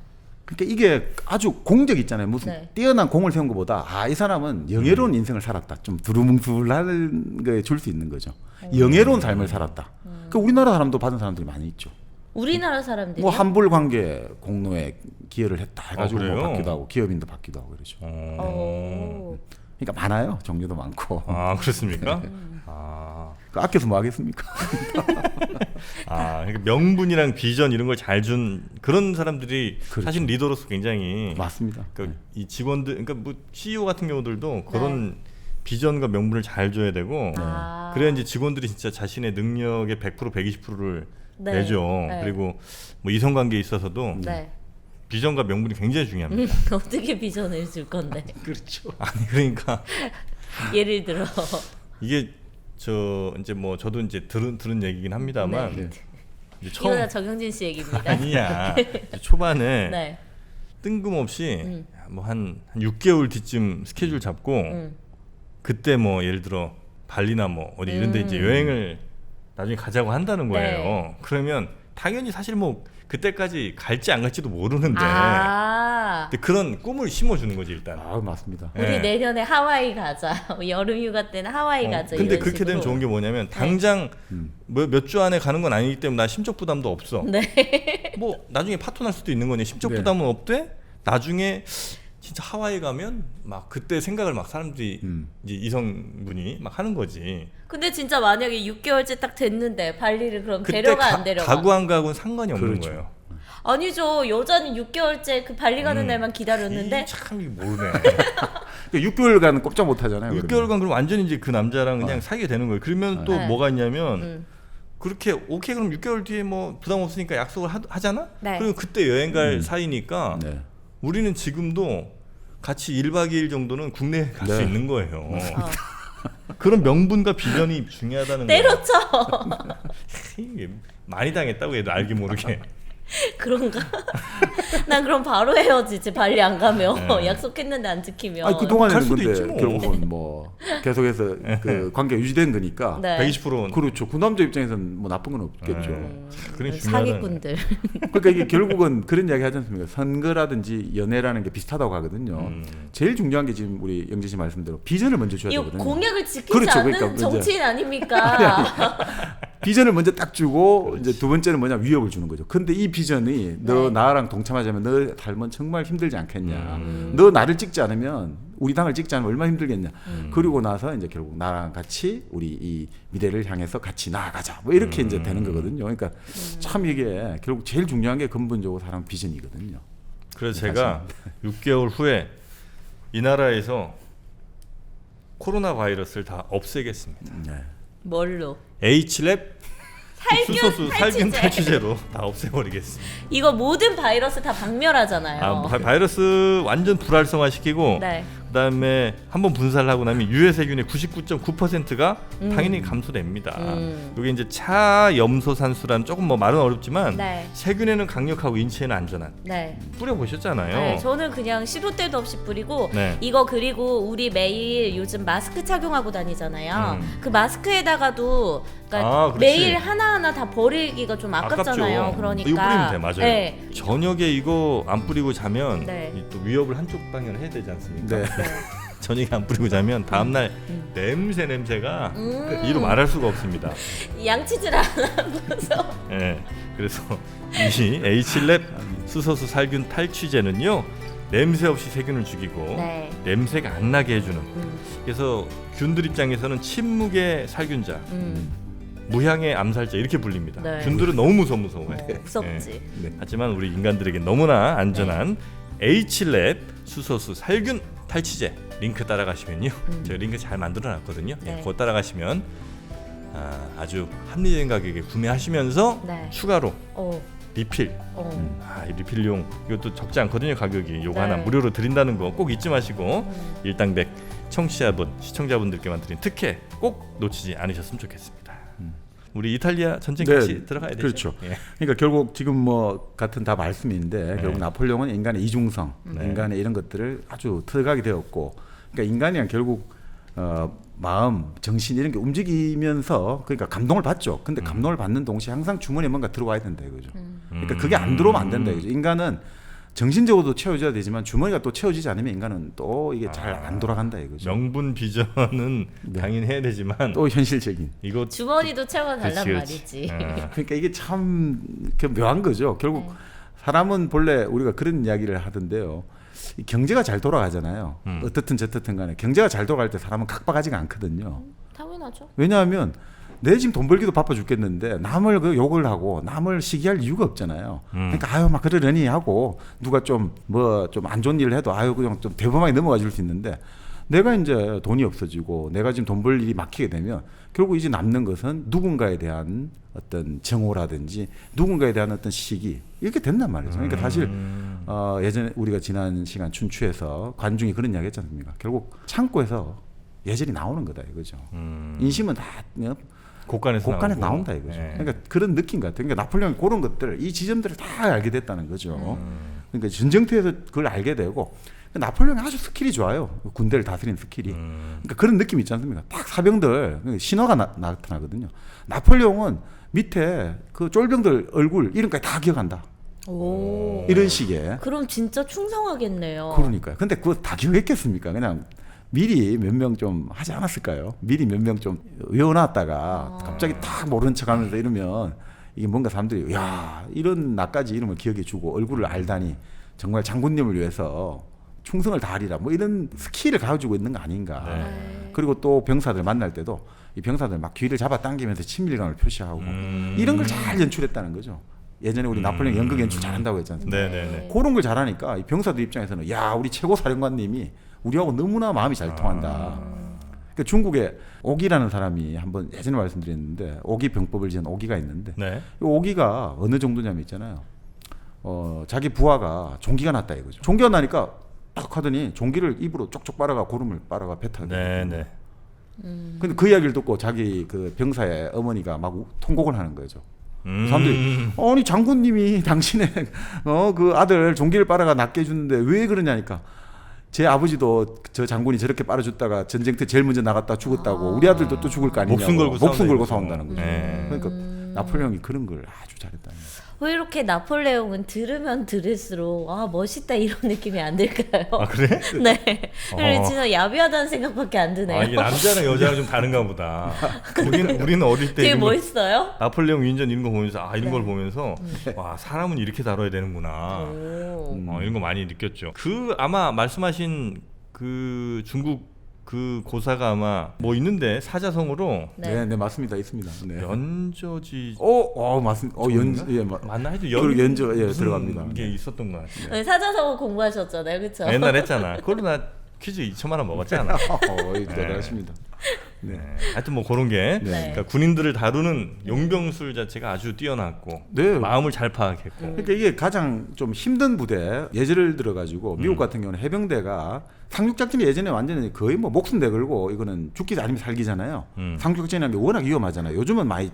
그러니까 이게 아주 공적 있잖아요. 무슨 네. 뛰어난 공을 세운 것보다 이 사람은 영예로운 인생을 살았다. 좀 두루뭉술한 게 줄 수 있는 거죠. 영예로운 삶을 살았다. 그 우리나라 사람도 받은 사람들이 많이 있죠. 우리나라 사람들이 뭐 한불 관계 공로에 기여를 했다 해가지고 그래요? 뭐 받기도 하고 기업인도 받기도 하고 그러죠. 그러니까 많아요. 종류도 많고. 그렇습니까? 아껴서 뭐 하겠습니까? 그러니까 명분이랑 비전 이런 걸 잘 준 그런 사람들이 그렇죠. 사실 리더로서 굉장히 맞습니다. 이 직원들, 그러니까 뭐 CEO 같은 경우들도 그런 비전과 명분을 잘 줘야 되고 아. 그래야 이제 직원들이 진짜 자신의 능력의 100% 120%를 네. 내죠. 네. 그리고 뭐 이성관계에 있어서도 네. 비전과 명분이 굉장히 중요합니다. 어떻게 비전을 줄 건데? 그렇죠. 아니 그러니까 예를 들어. 이게 저 이제 뭐 저도 이제 들은 얘기긴 합니다만 네. 이제 이거 다 정영진 씨 얘기입니다. 아니야 초반에 네. 뜬금없이 뭐 한 6개월 뒤쯤 스케줄 잡고 그때 뭐 예를 들어 발리나 뭐 어디 이런데 이제 여행을 나중에 가자고 한다는 거예요. 네. 그러면 당연히 사실 뭐 그때까지 갈지 안 갈지도 모르는데 아. 근데 그런 꿈을 심어주는 거지 일단. 아 맞습니다. 우리 예. 내년에 하와이 가자. 여름 휴가 때는 하와이 가자. 근데 이런 그렇게 식으로. 되면 좋은 게 뭐냐면 당장 몇 주 안에 가는 건 아니기 때문에 나 심적 부담도 없어. 네. 뭐 나중에 파토 날 수도 있는 거니 심적 네. 부담은 없대. 나중에 진짜 하와이 가면 막 그때 생각을 막 사람들이 이제 이성분이 막 하는 거지. 근데 진짜 만약에 6개월째 딱 됐는데 발리를 그럼 그때 데려가 안 데려가? 가구 안 가고는 상관이 없는 그렇죠. 거예요. 아니죠. 여자는 6개월째 그 발리 가는 날만 기다렸는데 참 이거 모르네. 6개월간 꼼짝 못 하잖아요. 6개월간 그럼 완전히 이제 그 남자랑 그냥 사귀게 되는 거예요. 그러면 또 네. 뭐가 있냐면 그렇게 오케이 그럼 6개월 뒤에 뭐 부담 없으니까 약속을 하잖아. 네. 그리고 그때 여행 갈 사이니까 네. 우리는 지금도 같이 1박 2일 정도는 국내에 갈 수 네. 있는 거예요. 그런 명분과 비전이 중요하다는 거예요. 때려쳐. 이게 많이 당했다고 해도 알게 모르게. 그런가? 난 그럼 바로 헤어지지. 발리 안 가면 네. 약속했는데 안 지키면. 아니 그 동안에는 갈 수도 근데 있지 뭐. 결국은 뭐 계속해서 그 관계가 유지된 거니까. 네. 120%는 그렇죠. 그 남자 입장에서는 뭐 나쁜 건 없겠죠. 그런 중요한 사기꾼들. 그러니까 이게 결국은 그런 이야기 하지 않습니까? 선거라든지 연애라는 게 비슷하다고 하거든요. 제일 중요한 게 지금 우리 영재 씨 말씀대로 비전을 먼저 줘야 이거 되거든요. 공약을 지키지 그렇죠. 않는 그러니까 정치인 아닙니까? 비전을 먼저 딱 주고 이제 두 번째는 뭐냐 위협을 주는 거죠. 근데 이 비전이 너 네. 나랑 동참하자면 너 삶은 정말 힘들지 않겠냐. 너 나를 찍지 않으면 우리 당을 찍지 않으면 얼마나 힘들겠냐. 그리고 나서 이제 결국 나랑 같이 우리 이 미래를 향해서 같이 나아가자. 뭐 이렇게 이제 되는 거거든요. 그러니까 참 이게 결국 제일 중요한 게 근본적으로 사람 비전이거든요. 그래서 제가 6개월 후에 이 나라에서 코로나 바이러스를 다 없애겠습니다. 네. 뭘로? H랩 수소수 살균 탈취제. 탈취제로 다 없애버리겠습니다. 이거 모든 바이러스 다 박멸하잖아요. 아, 바이러스 완전 불활성화 시키고 네. 그다음에 한번 분사를 하고 나면 유해 세균의 99.9%가 당연히 감소됩니다. 이게 이제 차염소산수라는 조금 뭐 말은 어렵지만 네. 세균에는 강력하고 인체에는 안전한 네. 뿌려 보셨잖아요. 네, 저는 그냥 시도 때도 없이 뿌리고 네. 이거 그리고 우리 매일 요즘 마스크 착용하고 다니잖아요. 그 마스크에다가도 그러니까 아, 그렇지. 매일 하나하나 다 버리기가 좀 아깝잖아요. 아깝죠. 그러니까 이거 뿌리면 돼, 맞아요. 네. 저녁에 이거 안 뿌리고 자면 네. 또 위협을 한쪽 방향을 해야 되지 않습니까? 네. 저녁에 안 뿌리고 자면 다음날 냄새가 이로 말할 수가 없습니다. 양치질 안 하면서 예, 그래서 이 H랩 수소수 살균 탈취제는요 냄새 없이 세균을 죽이고 네. 냄새가 안 나게 해주는. 그래서 균들 입장에서는 침묵의 살균자, 무향의 암살자 이렇게 불립니다. 네. 균들은 너무 무서워해. 무섭지. 예. 하지만 우리 인간들에게 너무나 안전한 H랩 수소수 살균 탈취제 링크 따라가시면요. 제가 링크 잘 만들어놨거든요. 네. 예, 그거 따라가시면 아주 합리적인 가격에 구매하시면서 네. 추가로 어. 리필, 이 리필용 이것도 적지 않거든요 가격이. 요거 네. 하나 무료로 드린다는 거 꼭 잊지 마시고 일당백 청취자분, 시청자분들께만 드린 특혜 꼭 놓치지 않으셨으면 좋겠습니다. 우리 이탈리아 전쟁까지 들어가야 되죠. 그렇죠. 예. 그러니까 결국 지금 뭐 같은 다 말씀인데 결국 나폴레옹은 인간의 이중성, 인간의 이런 것들을 아주 터득하게 되었고, 그러니까 인간이란 결국 마음, 정신 이런 게 움직이면서 그러니까 감동을 받죠. 근데 감동을 받는 동시에 항상 주머니에 뭔가 들어와야 된다 이거죠. 그러니까 그게 안 들어오면 안 된다 이거죠. 인간은 정신적으로도 채워져야 되지만 주머니가 또 채워지지 않으면 인간은 또 이게 잘 안 돌아간다 이거죠. 명분 비전은 당연히 해야 되지만 또 현실적인. 이거 주머니도 채워달란 그렇지. 말이지. 그러니까 이게 참 묘한 거죠. 결국 사람은 본래 우리가 그런 이야기를 하던데요. 이 경제가 잘 돌아가잖아요. 어떻든 저떻든 간에 경제가 잘 돌아갈 때 사람은 각박하지가 않거든요. 당연하죠. 왜냐하면 내 지금 돈 벌기도 바빠 죽겠는데 남을 그 욕을 하고 남을 시기할 이유가 없잖아요. 그러니까 아유 막 그러려니 하고 누가 좀 뭐 좀 안 좋은 일을 해도 아유 그냥 좀 대범하게 넘어가 줄 수 있는데 내가 이제 돈이 없어지고 내가 지금 돈 벌 일이 막히게 되면 결국 이제 남는 것은 누군가에 대한 어떤 정오라든지 누군가에 대한 어떤 시기 이렇게 된단 말이죠. 그러니까 사실 예전에 우리가 지난 시간 춘추에서 관중이 그런 이야기 했지 않습니까? 결국 창고에서 예절이 나오는 거다 이거죠. 인심은 다 곳간에서 나온다 이거죠. 네. 그러니까 그런 느낌 같아요. 그러니까 나폴레옹이 그런 것들, 이 지점들을 다 알게 됐다는 거죠. 그러니까 전쟁터에서 그걸 알게 되고 나폴레옹이 아주 스킬이 좋아요. 군대를 다스리는 스킬이. 그러니까 그런 느낌 있지 않습니까? 딱 사병들 신화가 나타나거든요. 나폴레옹은 밑에 그 쫄병들 얼굴 이름까지 다 기억한다. 오. 이런 식의. 그럼 진짜 충성하겠네요. 그러니까요. 근데 그거 다 기억했겠습니까? 그냥 미리 몇 명 좀 하지 않았을까요? 미리 몇 명 좀 외워놨다가 갑자기 딱 모르는 척하면서 이러면 이게 뭔가 사람들이 야 이런 나까지 이름을 기억해주고 얼굴을 알다니 정말 장군님을 위해서 충성을 다하리라 뭐 이런 스킬을 가지고 있는 거 아닌가. 네. 그리고 또 병사들 만날 때도 이 병사들 막 귀를 잡아당기면서 친밀감을 표시하고 이런 걸 잘 연출했다는 거죠. 예전에 우리 나폴레옹 연극 연출 잘한다고 했지 않습니까? 네네네. 그런 걸 잘하니까 이 병사들 입장에서는 야 우리 최고 사령관님이 우리하고 너무나 마음이 잘 통한다. 그러니까 중국에 오기라는 사람이 한번 예전에 말씀드렸는데 오기 병법을 지은 오기가 있는데 네. 이 오기가 어느 정도냐면 있잖아요. 자기 부하가 종기가 났다 이거죠. 종기가 나니까 딱 하더니 종기를 입으로 쪽쪽 빨아가 고름을 빨아가 뱉어야 돼. 네네. 근데 그 이야기를 듣고 자기 그 병사의 어머니가 막 통곡을 하는 거죠. 사람들이 아니 장군님이 당신의 그 아들 종기를 빨아가 낫게 해주는데 왜 그러냐니까 제 아버지도 저 장군이 저렇게 빨아줬다가 전쟁터 제일 먼저 나갔다 죽었다고 우리 아들도 또 죽을 거 아니냐고 목숨 걸고 싸운다는 거죠. 네. 그러니까 나폴레옹이 그런 걸 아주 잘했다는 거죠. 왜 이렇게 나폴레옹은 들으면 들을수록 아 멋있다 이런 느낌이 안 들까요? 아 그래? 네. 그리고 진짜 야비하다는 생각밖에 안 드네요. 아 이게 남자랑 여자랑 좀 다른가 보다. 우리는 어릴 때 되게 이런 거 멋있어요. 나폴레옹 위인전 이런 거 보면서 이런 네. 걸 보면서 와 사람은 이렇게 다뤄야 되는구나. 오. 이런 거 많이 느꼈죠. 그 아마 말씀하신 그 중국 그 고사가 아마 뭐 있는데 사자성어로 네. 네, 맞습니다. 있습니다. 네. 연저지 맞습니다. 맞나 하여튼 그리고 연저 무슨 들어갑니다. 게 있었던 것 같아요. 네, 사자성어 공부하셨잖아요, 그렇죠? 옛날 했잖아. 그걸로 나 퀴즈 2천만 원 먹었잖아. 대단하십니다. 네. 하여튼 뭐 그런 게 네. 그러니까 군인들을 다루는 용병술 자체가 아주 뛰어났고 네. 마음을 잘 파악했고 그러니까 이게 가장 좀 힘든 부대 예를 들어 가지고 미국 같은 경우는 해병대가 상륙작전이 예전에 완전히 거의 뭐 목숨 내걸고 이거는 죽기 아니면 살기잖아요. 상륙작전이라는 게 워낙 위험하잖아요. 요즘은 많이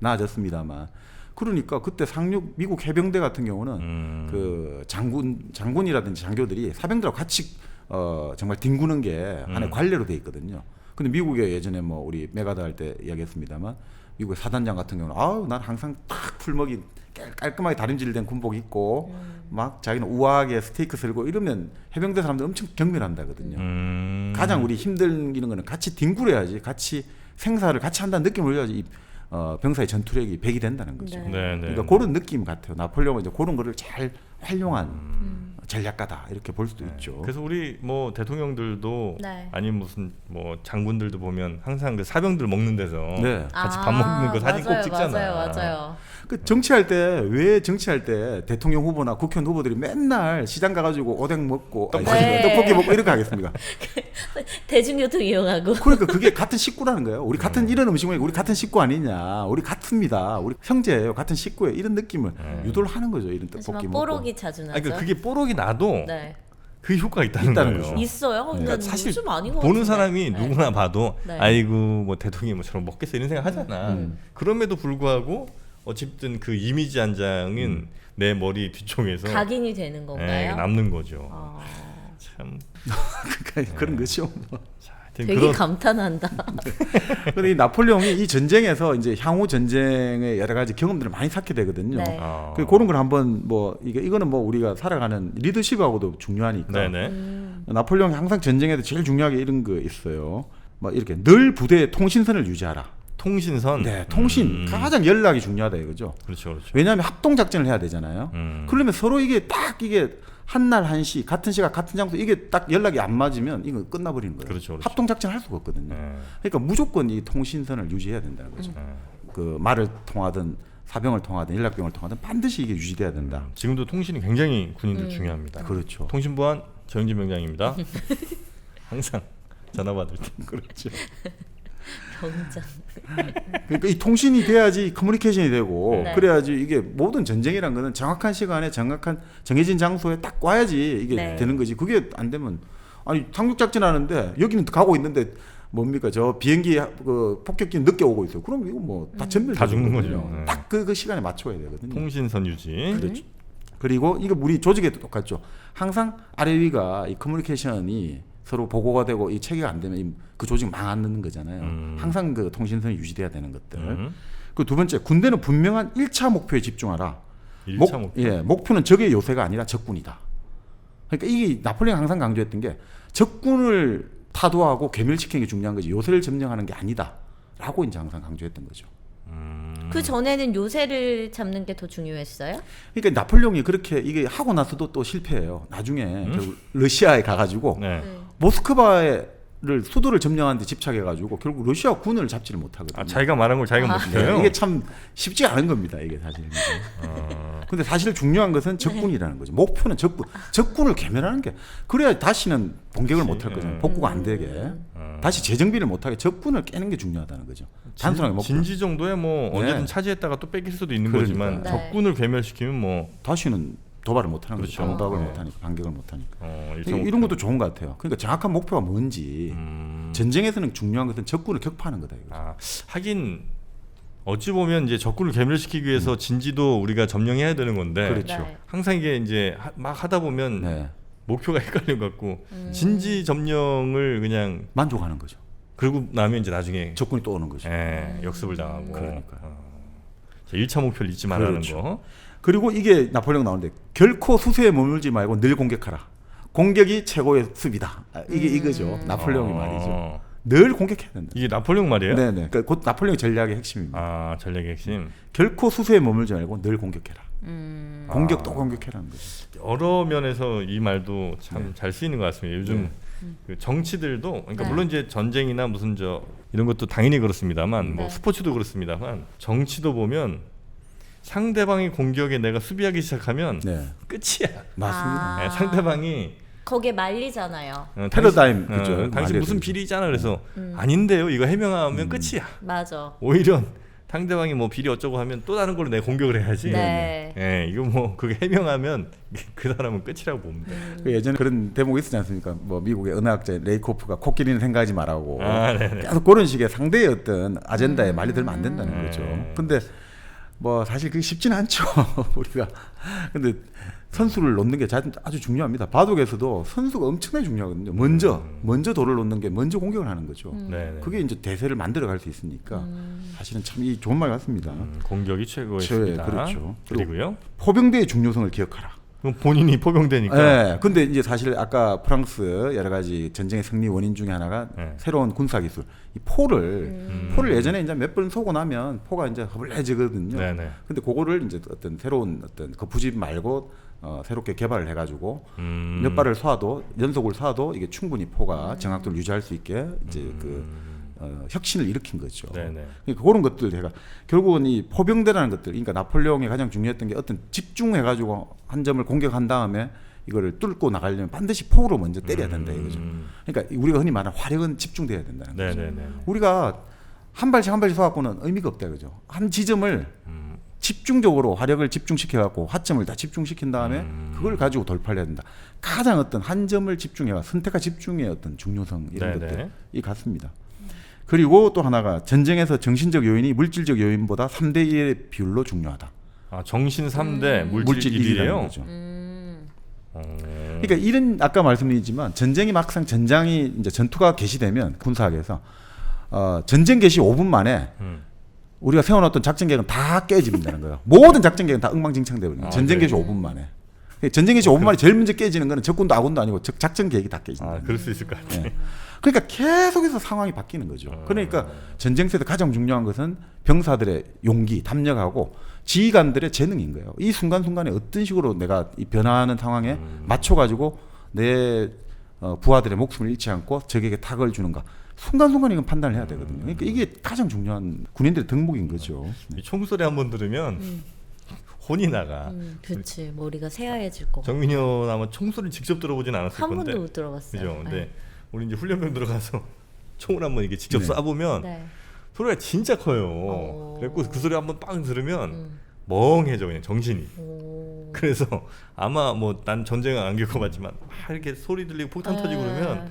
나아졌습니다만. 그러니까 그때 상륙 미국 해병대 같은 경우는 그 장군이라든지 장교들이 사병들하고 같이 정말 뒹구는 게 하나의 관례로 돼 있거든요. 근데 미국에 예전에 뭐 우리 메가다 할 때 이야기했습니다만 미국의 사단장 같은 경우는 난 항상 딱 풀먹이 깔끔하게 다림질된 군복 입고 막 자기는 우아하게 스테이크 썰고 이러면 해병대 사람들 엄청 경멸한다거든요. 가장 우리 힘들기는 거는 같이 뒹굴어야지 같이 생사를 같이 한다는 느낌을 줘야지 이 병사의 전투력이 배기 된다는 거죠. 네. 네, 네. 그러니까 그런 느낌 같아요. 나폴레옹은 이제 그런 거를 잘 활용한 전략가다 이렇게 볼 수도 있죠. 그래서 우리 뭐 대통령들도 네. 아니면 무슨 뭐 장군들도 보면 항상 그 사병들 먹는 데서 네. 같이 밥 먹는 거 사진 꼭 찍잖아. 맞아요. 그 정치할 때 왜 정치할 때 대통령 후보나 국회의원 후보들이 맨날 시장 가가지고 오뎅 먹고 떡볶이 먹고 이렇게 하겠습니까? 대중교통 이용하고. 그러니까 그게 같은 식구라는 거예요. 우리 같은 이런 음식 먹으니까 우리 같은 식구 아니냐? 우리 같습니다. 우리 형제예요. 같은 식구예요. 이런 느낌을 유도를 하는 거죠. 이런 떡볶이 하지만 먹고. 뽀록이 자주 나죠. 그러니까 그게 뽀록이 나도 네. 그 효과가 있다는 거예요. 거죠. 있어요. 근데 그러니까 사실 요즘 아닌 것 보는 같은데. 사람이 네. 누구나 봐도 네. 아이고 뭐 대통령이 뭐 저런 먹겠어 이런 생각 하잖아. 그럼에도 불구하고 어쨌든 그 이미지 한 장은 내 머리 뒤쪽에서 각인이 되는 건가요? 남는 거죠. 아, 참 그러니까 그런 거죠. 자, 하여튼 되게 그런 감탄한다. 근데 이 나폴레옹이 이 전쟁에서 이제 향후 전쟁의 여러 가지 경험들을 많이 쌓게 되거든요. 네. 그런 걸 한번 뭐 이거는 뭐 우리가 살아가는 리더십하고도 중요하니까. 네네. 나폴레옹이 항상 전쟁에서 제일 중요하게 이런 거 있어요. 막 이렇게 늘 부대의 통신선을 유지하라. 통신선. 네, 통신 가장 연락이 중요하다 이거죠. 그렇죠, 그렇죠. 왜냐하면 합동 작전을 해야 되잖아요. 그러면 서로 이게 딱 이게 한날 한시 같은 시각 같은 장소 이게 딱 연락이 안 맞으면 이거 끝나버리는 거예요. 그렇죠, 그렇죠. 합동 작전 할 수가 없거든요. 네. 그러니까 무조건 이 통신선을 유지해야 된다는 거죠. 그 말을 통하든 사병을 통하든 연락병을 통하든 반드시 이게 유지돼야 된다. 지금도 통신이 굉장히 군인들 중요합니다. 그렇죠. 통신보안 정영진 병장입니다. 항상 전화 받을 때. 그렇죠. 병장. 그러니까 이 통신이 돼야지 커뮤니케이션이 되고 네. 그래야지 이게 모든 전쟁이란 거는 정확한 시간에 정확한 정해진 장소에 딱 와야지 이게 네. 되는 거지. 그게 안 되면 아니 상륙 작전 하는데 여기는 가고 있는데 뭡니까 저 비행기 그 폭격기 늦게 오고 있어요. 그럼 이거 뭐 다 전멸 다 죽는 거죠. 네. 딱그 시간에 맞춰야 되거든요. 통신선 유지. 그렇죠. 그리고 이거 우리 조직에도 똑같죠. 항상 아래 위가 이 커뮤니케이션이 서로 보고가 되고 이 체계가 안 되면 그 조직 망하는 거잖아요. 항상 그 통신선이 유지돼야 되는 것들. 그 두 번째, 군대는 분명한 1차 목표에 집중하라. 1차 목표. 예, 목표는 적의 요새가 아니라 적군이다. 그러니까 이게 나폴레옹이 항상 강조했던 게 적군을 타도하고 괴멸시키는 게 중요한 거지 요새를 점령하는 게 아니다라고 이제 항상 강조했던 거죠. 그 전에는 요새를 잡는 게 더 중요했어요? 그러니까 나폴레옹이 그렇게 이게 하고 나서도 또 실패해요. 나중에 결국 러시아에 가가지고 네. 모스크바를 수도를 점령하는데 집착해가지고 결국 러시아 군을 잡지를 못하거든요. 아, 자기가 말한 걸 자기가 못 지켜요. 이게 참 쉽지 않은 겁니다. 이게 사실. 근데 사실 중요한 것은 적군이라는 거죠. 목표는 적군. 적군을 괴멸하는 게 그래야 다시는 공격을 못할 거잖아요. 복구가 안 되게. 다시 재정비를 못하게 적군을 깨는 게 중요하다는 거죠. 단순하게 목표. 진지 정도에 뭐 언제든 네. 차지했다가 또 뺏길 수도 있는 그러니까. 거지만 네. 적군을 괴멸시키면 뭐 다시는 도발을 못하는 그렇죠. 거죠. 반박을 네. 못하니까 반격을 못하니까. 일정 이런 것도 좋은 것 같아요. 그러니까 정확한 목표가 뭔지 전쟁에서는 중요한 것은 적군을 격파하는 거다. 이거죠. 아, 하긴 어찌 보면 이제 적군을 괴멸시키기 위해서 진지도 우리가 점령해야 되는 건데 그렇죠. 네. 항상 이게 이제 막 하다 보면 네. 목표가 헷갈려 갖고 진지 점령을 그냥 만족하는 거죠. 그러고 나면 이제 나중에 적군이 또 오는 거죠. 역습을 당하고 그러니까요. 1차 목표를 잊지 말라는 그렇죠. 거. 그리고 이게 나폴레옹 나오는데 결코 수세에 머물지 말고 늘 공격하라. 공격이 최고의 수비다. 이게 이거죠. 나폴레옹의 말이죠. 늘 공격해야 된다. 이게 나폴레옹 말이에요? 네네. 그러니까 곧 나폴레옹 전략의 핵심입니다. 아, 전략의 핵심. 결코 수세에 머물지 말고 늘 공격해라. 공격 또 공격해라는 거죠. 여러 면에서 이 말도 참 잘 쓰이는 것 같습니다. 요즘 그 정치들도 그러니까 네. 물론 이제 전쟁이나 무슨 이런 것도 당연히 그렇습니다만 뭐 네. 스포츠도 그렇습니다만 정치도 보면 상대방이 공격에 내가 수비하기 시작하면 네. 끝이야. 맞습니다. 아. 네, 상대방이 거기에 말리잖아요. 패러다임, 당신, 그죠. 당신 무슨 말이야, 비리잖아. 그래서 아닌데요. 이거 해명하면 끝이야. 맞아. 오히려 상대방이 뭐 비리 어쩌고 하면 또 다른 걸로 내가 공격을 해야지. 네. 예, 이거 뭐 그게 해명하면 그 사람은 끝이라고 봅니다. 그 예전에 그런 대목이 있었지 않습니까? 뭐 미국의 은하학자 레이코프가 코끼리는 생각하지 말라고 아, 네네. 계속 그런 식의 상대의 어떤 아젠다에 말이 들면 안 된다는 거죠. 근데 뭐 사실 그게 쉽지는 않죠. 우리가 근데 선수를 놓는 게 아주 중요합니다. 바둑에서도 선수가 엄청나게 중요하거든요. 먼저 돌을 놓는 게 먼저 공격을 하는 거죠. 네네. 그게 이제 대세를 만들어 갈 수 있으니까 사실은 참 이 좋은 말 같습니다. 공격이 최고의 최고의, 수비다. 그렇죠. 그리고요. 포병대의 중요성을 기억하라. 그럼 본인이 포병대니까. 네. 근데 이제 사실 아까 프랑스 여러 가지 전쟁의 승리 원인 중에 하나가 네. 새로운 군사 기술. 이 포를 예전에 이제 몇 번 쏘고 나면 포가 이제 허블해지거든요. 네네. 근데 그거를 이제 어떤 새로운 어떤 거푸집 말고 새롭게 개발을 해가지고 몇 발을 쏴도 연속을 쏴도 이게 충분히 포가 정확도를 유지할 수 있게 이제 혁신을 일으킨 거죠. 네네. 그러니까 그런 것들 제가 결국은 이 포병대라는 것들, 그러니까 나폴레옹이 가장 중요했던 게 어떤 집중해가지고 한 점을 공격한 다음에 이거를 뚫고 나가려면 반드시 포로 먼저 때려야 된다 이거죠. 그러니까 우리가 흔히 말하는 화력은 집중돼야 된다는 거죠. 네네네. 우리가 한 발씩 한 발씩 쏘아갖고는 의미가 없다 그죠. 한 지점을 집중적으로 화력을 집중시켜갖고 화점을 다 집중시킨 다음에 그걸 가지고 돌파를 해야 된다. 가장 어떤 한 점을 집중해와 선택과 집중의 어떤 중요성 이런 네네. 것들이 같습니다. 그리고 또 하나가 전쟁에서 정신적 요인이 물질적 요인보다 3대 1의 비율로 중요하다. 아, 정신 3대 물질 1이라는 1이에요. 거죠. 그러니까 이런 아까 말씀드리지만 전쟁이 막상 전장이 이제 전투가 개시되면 군사학에서 전쟁 개시 5분 만에 우리가 세워놨던 작전 계획은 다 깨진다는 거예요. 모든 작전 계획은 다 엉망진창되거든요. 전쟁 네. 개시 5분 만에. 전쟁 개시 5분 만에 제일 먼저 깨지는 거는 적군도 아군도 아니고 작전 계획이 다 깨진다. 아, 그럴 수 있을 것 같아요. 네. 그러니까 계속해서 상황이 바뀌는 거죠. 그러니까 전쟁터에서 가장 중요한 것은 병사들의 용기, 담력하고 지휘관들의 재능인 거예요. 이 순간순간에 어떤 식으로 내가 이 변화하는 상황에 맞춰가지고 내 부하들의 목숨을 잃지 않고 적에게 타격을 주는가. 순간순간 이건 판단을 해야 되거든요. 그러니까 이게 가장 중요한 군인들의 덕목인 거죠. 이 총소리 한번 들으면 혼이 나가. 그렇지. 머리가 새하얘질 거. 정민이 형 아마 총소리 직접 들어보진 않았을 한 건데. 번도 못 들어봤어요. 그죠. 근데 네. 우리 이제 훈련병 들어가서 총을 한번 이게 직접 네. 쏴보면 네. 소리가 진짜 커요. 오. 그래갖고 그 소리 한번 빵 들으면 멍해져 그냥 정신이. 오. 그래서 아마 뭐 난 전쟁은 안 겪어봤지만 막 이렇게 소리 들리고 폭탄 터지고 그러면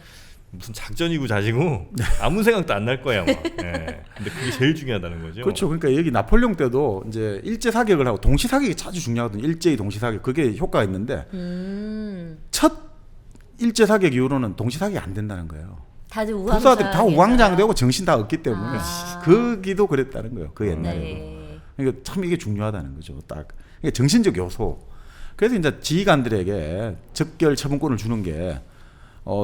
무슨 작전이고 자지고 아무 생각도 안 날 거야 아마. 예. 근데 그게 제일 중요하다는 거죠. 그렇죠. 그러니까 여기 나폴레옹 때도 이제 일제 사격을 하고 동시 사격이 아주 중요하거든요. 일제의 동시 사격 그게 효과가 있는데 첫 일제 사격 이후로는 동시 사격이 안 된다는 거예요. 다들 우왕좌. 부사들이 다 우왕좌왕되고 정신 다 없기 때문에 아. 거기도 그랬다는 거예요. 그 옛날에도. 네. 그러니까 참 이게 중요하다는 거죠. 딱 이게 정신적 요소. 그래서 이제 지휘관들에게 적결 처분권을 주는 게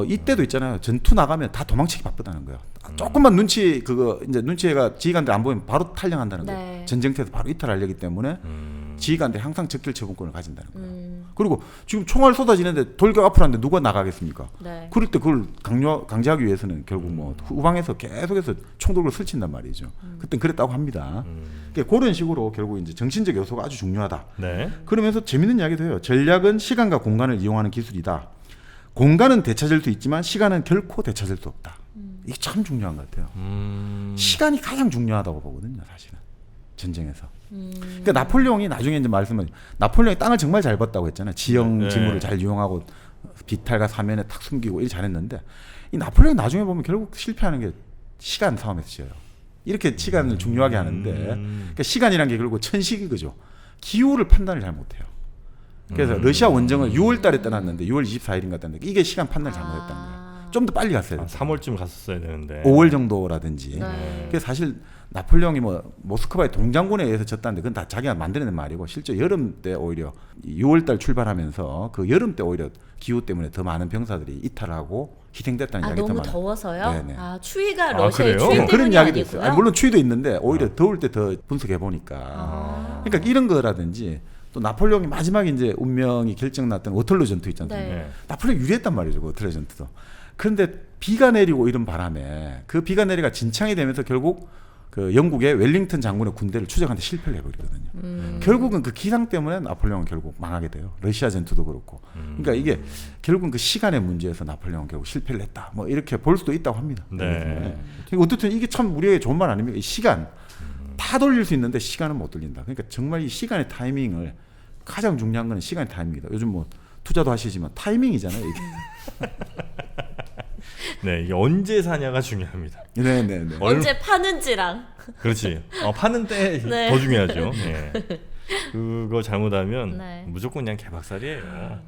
이때도 있잖아요. 전투 나가면 다 도망치기 바쁘다는 거예요. 조금만 눈치가 지휘관들 안 보이면 바로 탈령한다는 거예요. 네. 전쟁터에서 바로 이탈하려기 때문에 지휘관들이 항상 적결 처분권을 가진다는 거예요. 그리고 지금 총알 쏟아지는데 돌격 앞으로 하는데 누가 나가겠습니까? 네. 그럴 때 그걸 강제하기 위해서는 결국 뭐 후방에서 계속해서 총 들고 설친단 말이죠. 그땐 그랬다고 합니다. 그러니까 그런 식으로 결국 이제 정신적 요소가 아주 중요하다. 네. 그러면서 재밌는 이야기도 해요. 전략은 시간과 공간을 이용하는 기술이다. 공간은 되찾을 수 있지만 시간은 결코 되찾을 수 없다. 이게 참 중요한 것 같아요. 시간이 가장 중요하다고 보거든요, 사실은 전쟁에서. 그러니까 나폴레옹이 나중에 이제 말씀은 나폴레옹이 땅을 정말 잘 봤다고 했잖아요. 지형 네. 지물을 잘 이용하고 비탈과 사면에 탁 숨기고 일 잘했는데 이 나폴레옹이 나중에 보면 결국 실패하는 게 시간 싸움에서 져요. 이렇게 시간을 중요하게 하는데 그러니까 시간이란 게 결국 천식인 거죠. 기후를 판단을 잘 못해요. 그래서 러시아 원정을 6월 달에 떠났는데 6월 24일인가 떠났는데 이게 시간 판단을 잘못했다는 거예요. 좀 더 빨리 갔어야 돼요. 3월쯤 갔었어야 되는데. 5월 정도라든지. 네. 그래서 사실 나폴레옹이 뭐 모스크바의 동장군에 의해서 졌다는데 그건 다 자기가 만들어낸 말이고 실제 여름 때 오히려 6월달 출발하면서 그 여름 때 오히려 기후 때문에 더 많은 병사들이 이탈하고 희생됐다는 이야기 더 너무 많아요. 더워서요? 네네. 아 추위가 아, 러시아의 그래요? 추위 때문이 그런 이야기도 아니고요? 있어요. 아니, 물론 추위도 있는데 오히려 더울 때 더 분석해 보니까. 그러니까 이런 거라든지 또 나폴레옹이 마지막에 이제 운명이 결정났던 워털루 전투 있지 않습니까? 네. 네. 나폴레옹 유리했단 말이죠, 그 워털루 전투도. 그런데 비가 내리고 이런 바람에 그 비가 내리가 진창이 되면서 결국 그 영국의 웰링턴 장군의 군대를 추적하는데 실패를 해버리거든요. 결국은 그 기상 때문에 나폴레옹은 결국 망하게 돼요. 러시아 전투도 그렇고. 그러니까 이게 결국은 그 시간의 문제에서 나폴레옹은 결국 실패를 했다. 뭐 이렇게 볼 수도 있다고 합니다. 네. 그러니까 어쨌든 이게 참 우리에게 좋은 말 아닙니까? 이 시간 다 돌릴 수 있는데 시간은 못 돌린다. 그러니까 정말 이 시간의 타이밍을 가장 중요한 건 시간의 타이밍이다. 요즘 뭐 투자도 하시지만 타이밍이잖아요. 이게. 네, 이게 언제 사냐가 중요합니다. 네네네. 언제 파는지랑 그렇지. 파는 때 더 네. 중요하죠. 네. 그거 잘못하면 네. 무조건 그냥 개박살이에요.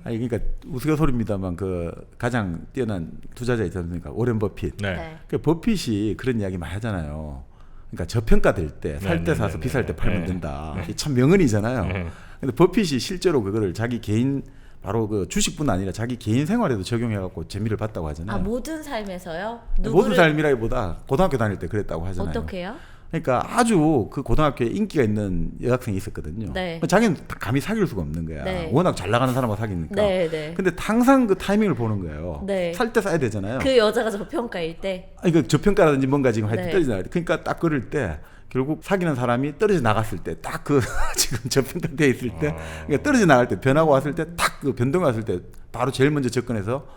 아니 그러니까 우스갯소리입니다만 그 가장 뛰어난 투자자 있지 않습니까? 오렌 버핏. 네. 네. 그 버핏이 그런 이야기 많이 하잖아요. 그러니까 저평가될 때 살 때 네, 사서 네, 비쌀 때 네, 팔면 네. 된다. 이게 참 명언이잖아요. 네. 근데 버핏이 실제로 그거를 자기 개인 바로 그 주식뿐 아니라 자기 개인 생활에도 적용해갖고 재미를 봤다고 하잖아요. 아 모든 삶에서요? 모든 삶이라기보다 고등학교 다닐 때 그랬다고 하잖아요. 어떻게요? 그러니까 아주 그 고등학교에 인기가 있는 여학생이 있었거든요. 네. 자기는 감히 사귈 수가 없는 거야. 네. 워낙 잘 나가는 사람과 사귀니까. 네, 네. 근데 항상 그 타이밍을 보는 거예요. 네. 살 때 사야 되잖아요. 그 여자가 저평가일 때. 아니 그 저평가라든지 뭔가 지금 하여튼 네. 떨어져 나갈 때. 그러니까 딱 그럴 때 결국 사귀는 사람이 떨어져 나갔을 때 딱 그 지금 저평가돼 있을 때 그러니까 떨어져 나갈 때 변화가 왔을 때 딱 그 변동이 왔을 때 바로 제일 먼저 접근해서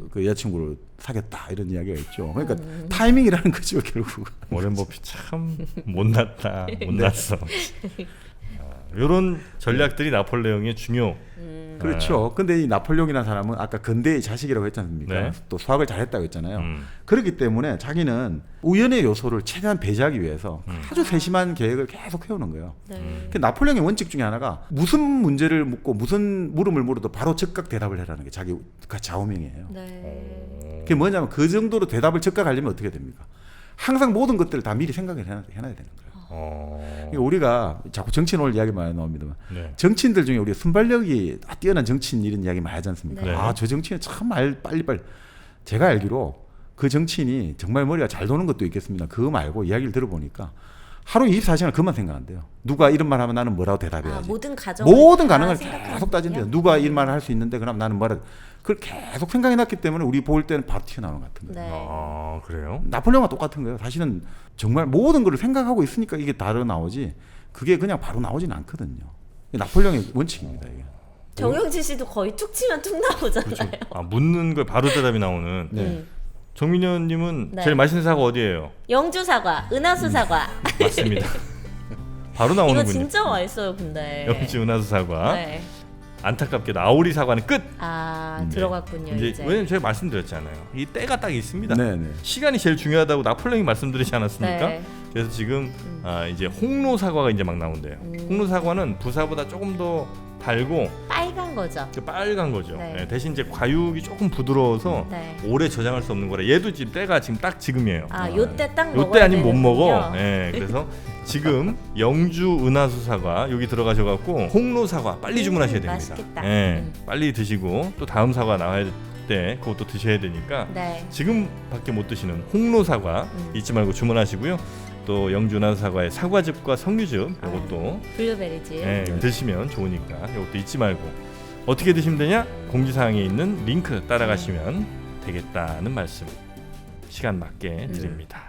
그 여자친구를 사귀었다 이런 이야기가 있죠. 그러니까 타이밍이라는 거죠 결국. 오렌 버핏 참 못났다. 못났어. 이런 전략들이 나폴레옹의 중요. 그렇죠. 근데 이 나폴레옹이라는 사람은 아까 근대의 자식이라고 했지 않습니까? 네. 또 수학을 잘했다고 했잖아요. 그렇기 때문에 자기는 우연의 요소를 최대한 배제하기 위해서 아주 세심한 계획을 계속 해오는 거예요. 네. 그 나폴레옹의 원칙 중에 하나가 무슨 문제를 묻고 무슨 물음을 물어도 바로 즉각 대답을 해라는 게 자기 좌우명이에요. 네. 그게 뭐냐면 그 정도로 대답을 즉각 하려면 어떻게 됩니까? 항상 모든 것들을 다 미리 생각을 해놔야 되는 거예요. 그러니까 우리가 자꾸 정치인 오늘 이야기 많이 나옵니다만 네. 정치인들 중에 우리 순발력이 뛰어난 정치인 이런 이야기 많이 하지 않습니까? 네. 아, 저 정치인 참 빨리빨리. 제가 알기로 그 정치인이 정말 머리가 잘 도는 것도 있겠습니다. 그거 말고 이야기를 들어보니까 하루 24시간 그만 생각한대요. 누가 이런 말 하면 나는 뭐라고 대답해야지. 모든 가정 모든 가능을 계속 따진대요. 누가 이런 말을 할 수 있는데 그럼 나는 뭐라. 그걸 계속 생각해놨기 때문에 우리 볼 때는 바로 튀어나오는 것 같은 거예요. 네. 아 그래요? 나폴레옹과 똑같은 거예요. 사실은 정말 모든 걸 생각하고 있으니까 이게 다르 나오지 그게 그냥 바로 나오지는 않거든요. 나폴레옹의 원칙입니다. 이게. 정영진 씨도 거의 툭 치면 툭 나오잖아요. 그렇죠. 묻는 걸 바로 대답이 나오는. 네. 정민희 의원님은 네. 제일 맛있는 사과 어디예요? 영주 사과, 은하수 사과. 맞습니다. 바로 이거 나오는군요. 진짜 맛있어요, 근데. 영주 은하수 사과. 네. 안타깝게 아오리 사과는 끝. 아 네. 들어갔군요 이제. 왜냐면 제가 말씀드렸잖아요. 이 때가 딱 있습니다. 네네. 시간이 제일 중요하다고 나폴레옹이 말씀드리지 않았습니까? 네. 그래서 지금 이제 홍로 사과가 이제 막 나온대요. 홍로 사과는 부사보다 조금 더 달고 빨간 거죠. 빨간 거죠. 네. 네, 대신 이제 과육이 조금 부드러워서 네. 오래 저장할 수 없는 거라. 얘도 지금 때가 지금 딱 지금이에요. 아 요때 딱 먹어야 요때 아니면 못 먹어. 되는군요. 네, 그래서 지금 영주 은하수 사과 여기 들어가셔갖고 홍로 사과 빨리 주문하셔야 됩니다. 맛있겠다. 네, 빨리 드시고 또 다음 사과 나와야 때 그것도 드셔야 되니까 네. 지금밖에 못 드시는 홍로 사과 잊지 말고 주문하시고요. 또 영주 은하수 사과의 사과즙과 석류즙 이것도 블루베리즙. 네, 드시면 좋으니까 이것도 잊지 말고 어떻게 드시면 되냐? 공지사항에 있는 링크 따라가시면 되겠다는 말씀 시간 맞게 드립니다.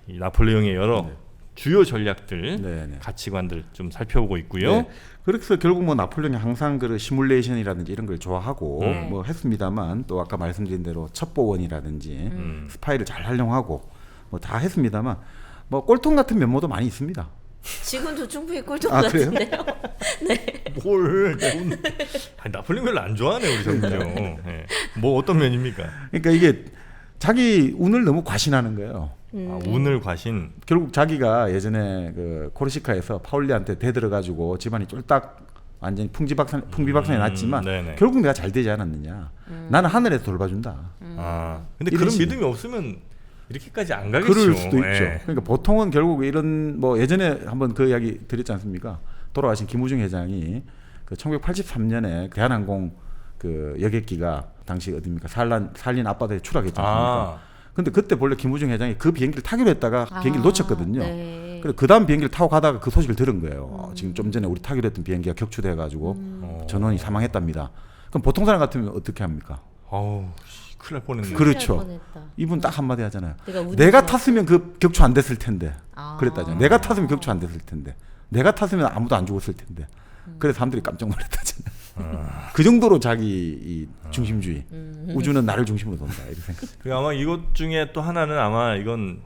이 나폴레옹의 여러 네. 주요 전략들, 네네. 가치관들 좀 살펴보고 있고요. 네. 그래서 결국 뭐 나폴레옹이 항상 그 시뮬레이션이라든지 이런 걸 좋아하고 네. 뭐 했습니다만 또 아까 말씀드린 대로 첩보원이라든지 스파이를 잘 활용하고 뭐 다 했습니다만 뭐 꼴통 같은 면모도 많이 있습니다. 지금도 충분히 꼴통 아, 그래요? 같은데요. 뭘? 아니, 나폴레옹 별로 안 좋아하네 우리 정부요. 네. 뭐 어떤 면입니까? 그러니까 이게 자기 운을 너무 과신하는 거예요. 아, 운을 과신. 결국 자기가 예전에 그 코르시카에서 파울리한테 대들어가지고 집안이 쫄딱 완전히 풍비박산이 났지만 네네. 결국 내가 잘 되지 않았느냐. 나는 하늘에서 돌봐준다. 아, 근데 이런 그런 식의. 믿음이 없으면 이렇게까지 안 가겠죠. 그럴 수도 있죠. 예. 그러니까 보통은 결국 이런 뭐 예전에 한번 그 이야기 드렸지 않습니까? 돌아가신 김우중 회장이 그 1983년에 대한항공 그 여객기가 당시 어디입니까? 살린 앞바다에 추락했지 않습니까? 근데 그때 본래 김우중 회장이 그 비행기를 타기로 했다가 비행기를 놓쳤거든요. 네. 그래서 그 다음 비행기를 타고 가다가 그 소식을 들은 거예요. 지금 좀 전에 우리 타기로 했던 비행기가 격추돼가지고 전원이 사망했답니다. 그럼 보통 사람 같으면 어떻게 합니까? 아우, 큰일 날 뻔했네. 그렇죠. 뻔했다. 이분 딱 한마디 하잖아요. 운이 내가 좋았다. tas으면 그 격추 안 됐을 텐데. 아. 그랬다잖아요. 내가 탔으면 격추 안 됐을 텐데. 내가 탔으면 아무도 안 죽었을 텐데. 그래서 사람들이 깜짝 놀랐다잖아요. 그 정도로 자기 이 중심주의. 우주는 나를 중심으로 돈다. 이렇게 생각. 그 아마 이것 중에 또 하나는 아마 이건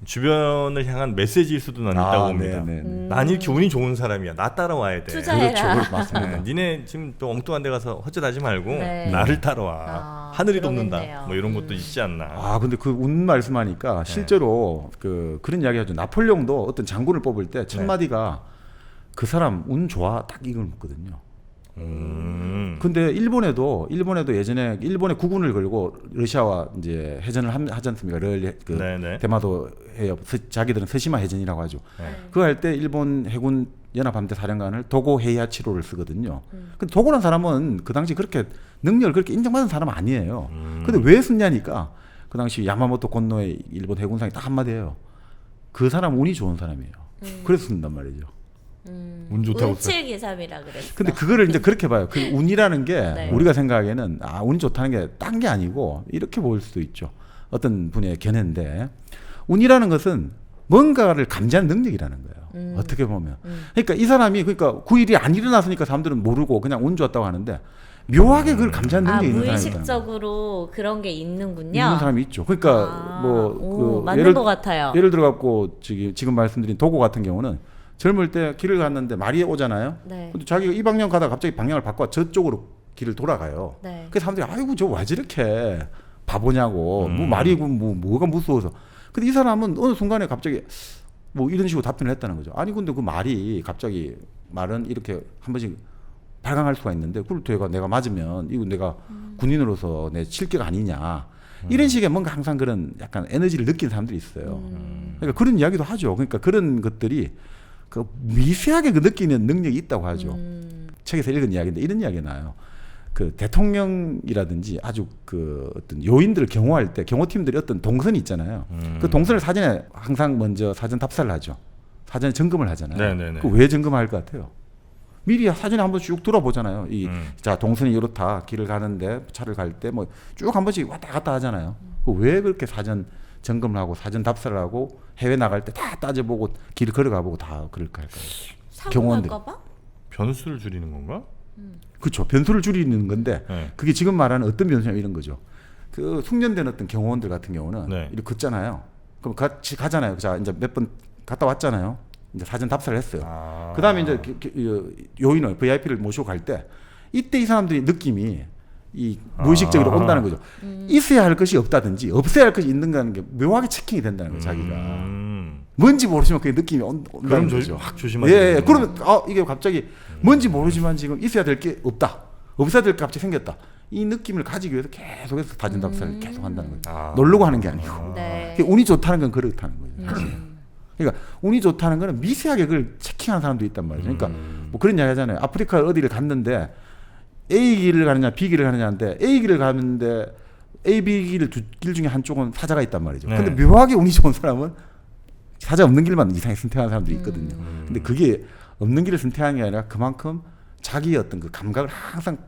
주변을 향한 메시지일 수도 난 있다고 봅니다. 네네. 난 이렇게 운이 좋은 사람이야. 나 따라와야 돼. 투자해라. 그렇죠. 맞습니다. 네, 니네 지금 또 엉뚱한 데 가서 헛짓하지 말고 네. 나를 따라와. 아, 하늘이 그러겠네요. 돕는다. 뭐 이런 것도 있지 않나. 아 근데 그 운 말씀하니까 실제로 그런 이야기 하죠. 나폴레옹도 어떤 장군을 뽑을 때 첫 마디가 그 사람 운 좋아 딱 이걸 묻거든요. 근데 일본에도 예전에 일본의 국군을 걸고 러시아와 이제 해전을 하지 않습니까? 네네. 대마도 해협 자기들은 서시마 해전이라고 하죠. 그거 할 때 일본 해군 연합함대 사령관을 도고 헤이하치로를 쓰거든요. 근데 도고란 사람은 그 당시 그렇게 능력을 그렇게 인정받은 사람 아니에요. 근데 왜 쓰냐니까 그 당시 야마모토 곤노의 일본 해군상이 딱 한마디예요. 그 사람 운이 좋은 사람이에요. 그래서 쓴단 말이죠. 운 좋다고 써. 운칠기삼이라 그랬어. 근데 그거를 이제 그렇게 봐요. 그 운이라는 게 네. 우리가 생각하기에는 운이 좋다는 게 딴 게 아니고 이렇게 보일 수도 있죠. 어떤 분의 견해인데 운이라는 것은 뭔가를 감지하는 능력이라는 거예요. 어떻게 보면. 그러니까 이 사람이 그러니까 9일이 안 일어났으니까 사람들은 모르고 그냥 운 좋았다고 하는데 묘하게 그걸 감지하는 능력이 있는 사람이 무의식적으로 그런 게 있는군요. 있는 사람이 있죠. 그러니까 오, 맞는 것 같아요. 예를 들어 갖고 지금 말씀드린 도고 같은 경우는 젊을 때 길을 갔는데 말이 오잖아요. 네. 근데 자기가 이 방향 가다가 갑자기 방향을 바꿔 저쪽으로 길을 돌아가요. 네. 그래서 사람들이 아이고 저 왜 저렇게 바보냐고 뭐 말이 뭐가 무서워서. 근데 이 사람은 어느 순간에 갑자기 뭐 이런 식으로 답변을 했다는 거죠. 아니 근데 그 말이 갑자기 말은 이렇게 한 번씩 발광할 수가 있는데 그걸 내가 맞으면 이거 내가 군인으로서 내 실격 아니냐. 이런 식의 뭔가 항상 그런 약간 에너지를 느끼는 사람들이 있어요. 그러니까 그런 이야기도 하죠. 그러니까 그런 것들이 그 미세하게 그 느끼는 능력이 있다고 하죠. 책에서 읽은 이야기인데 이런 이야기가 나요. 그 대통령이라든지 아주 그 어떤 요인들을 경호할 때 경호팀들이 어떤 동선이 있잖아요. 그 동선을 사전에 항상 먼저 사전 답사를 하죠. 사전에 점검을 하잖아요. 네네네. 그 왜 점검할 것 같아요? 미리 사전에 한번 쭉 돌아보잖아요. 자 동선이 이렇다 길을 가는데 차를 갈 때 뭐 쭉 한 번씩 왔다 갔다 하잖아요. 왜 그렇게 사전 점검을 하고 사전 답사를 하고 해외 나갈 때 다 따져보고 길 걸어가보고 다 그렇게 할까요? 사고 경호원들. 날까봐? 변수를 줄이는 건가? 그렇죠. 변수를 줄이는 건데 네. 그게 지금 말하는 어떤 변수냐 이런 거죠. 그 숙련된 어떤 경호원들 같은 경우는 네. 이렇게 걷잖아요. 그럼 같이 가잖아요. 자 이제 몇 번 갔다 왔잖아요. 이제 사전 답사를 했어요. 아. 그다음에 이제 요인을 VIP를 모시고 갈 때 이때 이 사람들이 느낌이 이 무의식적으로 온다는 거죠. 있어야 할 것이 없다든지 없어야 할 것이 있는가는 게 묘하게 체킹이 된다는 거예요. 자기가 뭔지 모르지만 그게 느낌이 온다는 그럼 거죠. 확 조심하죠. 예, 그러면 이게 갑자기 뭔지 모르지만 지금 있어야 될 게 없다. 없어야 될 게 갑자기 생겼다. 이 느낌을 가지기 위해서 계속해서 사전 답사를 계속 한다는 거예요. 아. 놀려고 하는 게 아니고. 네. 운이 좋다는 건 그렇다는 거죠. 사실. 그러니까 운이 좋다는 거는 미세하게 그걸 체킹하는 사람도 있단 말이죠. 그러니까 뭐 그런 이야기 하잖아요. 아프리카 어디를 갔는데 A 길을 가느냐 B 길을 가느냐인데 A 길을 가는데 A, B 길을 두 길 중에 한쪽은 사자가 있단 말이죠. 네. 근데 묘하게 운이 좋은 사람은 사자 없는 길만 이상하게 선택하는 사람도 있거든요. 근데 그게 없는 길을 선택하는 게 아니라 그만큼 자기의 어떤 그 감각을 항상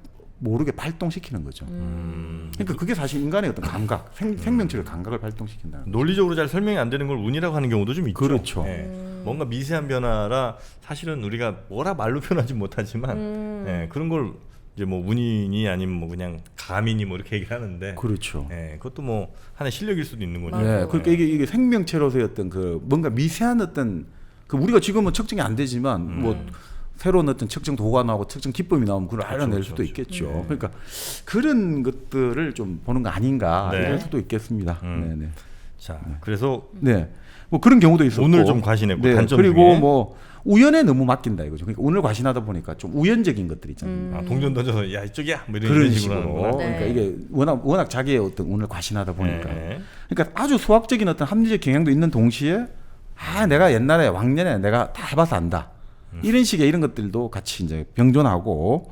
모르게 발동시키는 거죠. 그러니까 그게 사실 인간의 어떤 감각, 생명체의 감각을 발동시킨다는 거죠. 논리적으로 잘 설명이 안 되는 걸 운이라고 하는 경우도 좀 있죠. 그렇죠. 예. 뭔가 미세한 변화라 사실은 우리가 뭐라 말로 표현하지 못하지만 예, 그런 걸 이제 뭐 운이니 아니면 뭐 그냥 감이니 뭐 이렇게 얘기를 하는데 그렇죠. 예, 그것도 뭐 하나의 실력일 수도 있는 거죠. 맞아요. 네, 그러니까 이게 생명체로서의 어떤 그 뭔가 미세한 어떤 그 우리가 지금은 측정이 안 되지만 뭐 새로운 어떤 측정 도구가 나오고 측정 기법이 나오면 그걸 알아낼 그렇죠, 수도 그렇죠. 있겠죠. 그러니까 그런 것들을 좀 보는 거 아닌가 네. 이럴 수도 있겠습니다. 네네. 자, 그래서 네, 뭐 그런 경우도 있었고 운을 좀 과신했고 네, 단점 그리고 중에 뭐 우연에 너무 맡긴다 이거죠. 그러니까 운을 과신하다 보니까 좀 우연적인 것들 있잖아요. 아, 동전 던져서 야 이쪽이야 뭐 이런 그런 식으로 식으로. 하는구나. 네. 그러니까 이게 워낙 자기의 어떤 운을 과신하다 보니까. 네. 그러니까 아주 수학적인 어떤 합리적 경향도 있는 동시에 내가 옛날에 왕년에 내가 다 해봐서 안다. 이런 식의 이런 것들도 같이 이제 병존하고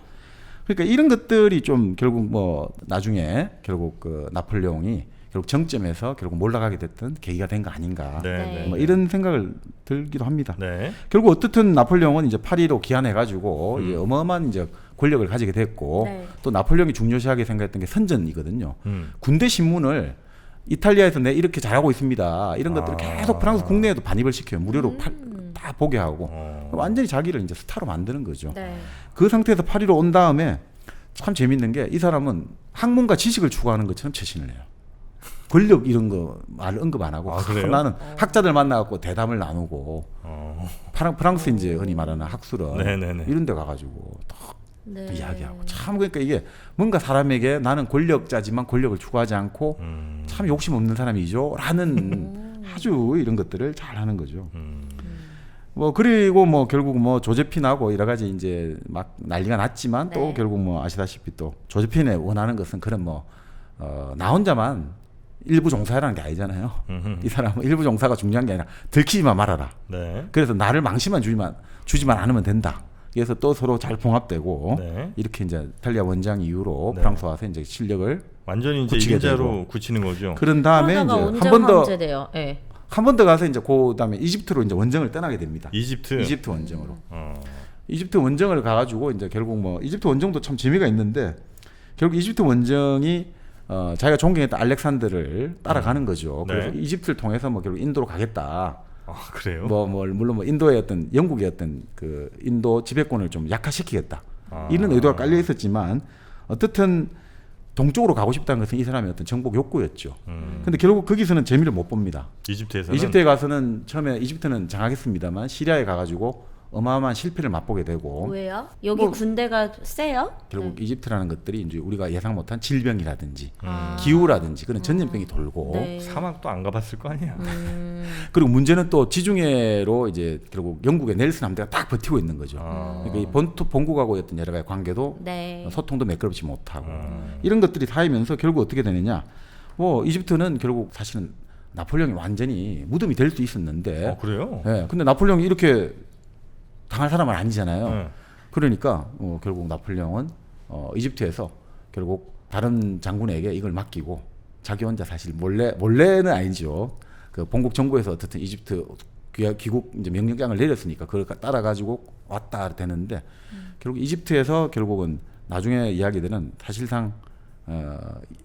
그러니까 이런 것들이 좀 결국 뭐 나중에 결국 그 나폴레옹이 결국 정점에서 결국 몰락하게 됐던 계기가 된 거 아닌가. 네, 네. 네. 뭐 이런 생각을 들기도 합니다. 네. 결국 어떻든 나폴레옹은 이제 파리로 귀환해가지고 이제 어마어마한 이제 권력을 가지게 됐고 네. 또 나폴레옹이 중요시하게 생각했던 게 선전이거든요. 음. 군대 신문을 이탈리아에서 내 이렇게 잘하고 있습니다. 이런 것들을 계속 프랑스 국내에도 반입을 시켜요. 무료로 다 보게 하고 완전히 자기를 이제 스타로 만드는 거죠. 네. 그 상태에서 파리로 온 다음에 참 재밌는 게 이 사람은 학문과 지식을 추구하는 것처럼 처신을 해요. 권력 이런 거 말을 언급 안 하고 아, 그래요? 나는 학자들 만나갖고 대담을 나누고 프랑스 이제 흔히 말하는 학술은 네네네. 이런 데 가가지고 딱 네. 이야기하고 참 그러니까 이게 뭔가 사람에게 나는 권력자지만 권력을 추구하지 않고 참 욕심 없는 사람이죠 라는 아주 이런 것들을 잘 하는 거죠. 뭐 그리고 뭐 결국 뭐 조제핀하고 여러 가지 이제 막 난리가 났지만 또 네. 결국 뭐 아시다시피 또 조제핀에 원하는 것은 그런 뭐 나 혼자만 일부 종사라는 게 아니잖아요. 이 사람은 일부 종사가 중요한 게 아니라 들키지만 말아라. 네. 그래서 나를 망치만 주지만 않으면 된다. 그래서 또 서로 잘 봉합되고 네. 이렇게 이제 이탈리아 원장 이후로 네. 프랑스 와서 이제 실력을 완전히 이제 굳히게 임자로 되고. 굳히는 거죠. 그런 다음에 이제 코로나가 언제 한 번 더 황제돼요? 네. 한 번 더 가서 이제 그다음에 이집트로 이제 원정을 떠나게 됩니다. 이집트. 이집트 원정으로. 어. 이집트 원정을 가가지고 이제 결국 뭐 이집트 원정도 참 재미가 있는데 결국 이집트 원정이 자기가 존경했던 알렉산더를 따라가는 거죠. 네. 그래서 이집트를 통해서 뭐 결국 인도로 가겠다. 아, 그래요? 물론 뭐 인도의 어떤 영국의 어떤 그 인도 지배권을 좀 약화시키겠다. 아. 이런 의도가 깔려 있었지만 어떻든 동쪽으로 가고 싶다는 것은 이 사람의 어떤 정복 욕구였죠. 근데 결국 거기서는 재미를 못 봅니다. 이집트에서는 이집트에 가서는 처음에 이집트는 장악했습니다만 시리아에 가가지고 어마어마한 실패를 맛보게 되고 왜요? 여기 뭐 군대가 세요? 결국 이집트라는 것들이 이제 우리가 예상 못한 질병이라든지 아. 기후라든지 그런 전염병이 돌고 네. 사막도 안 가봤을 거 아니야. 그리고 문제는 또 지중해로 이제 결국 영국의 넬슨 함대가 딱 버티고 있는 거죠. 아. 그러니까 이 본국하고의 어떤 여러 가지 관계도 네. 소통도 매끄럽지 못하고 이런 것들이 쌓이면서 결국 어떻게 되느냐? 뭐 이집트는 결국 사실은 나폴레옹이 완전히 무덤이 될 수 있었는데, 그래요? 예, 근데 나폴레옹이 이렇게 당할 사람은 아니잖아요. 네. 그러니까 결국 나폴레옹은 이집트에서 결국 다른 장군에게 이걸 맡기고 자기 혼자 사실 몰래는 아니죠. 그 본국 정부에서 어쨌든 이집트 귀국 이제 명령장을 내렸으니까 그걸 따라가지고 왔다 되는데 결국 이집트에서 결국은 나중에 이야기들은 사실상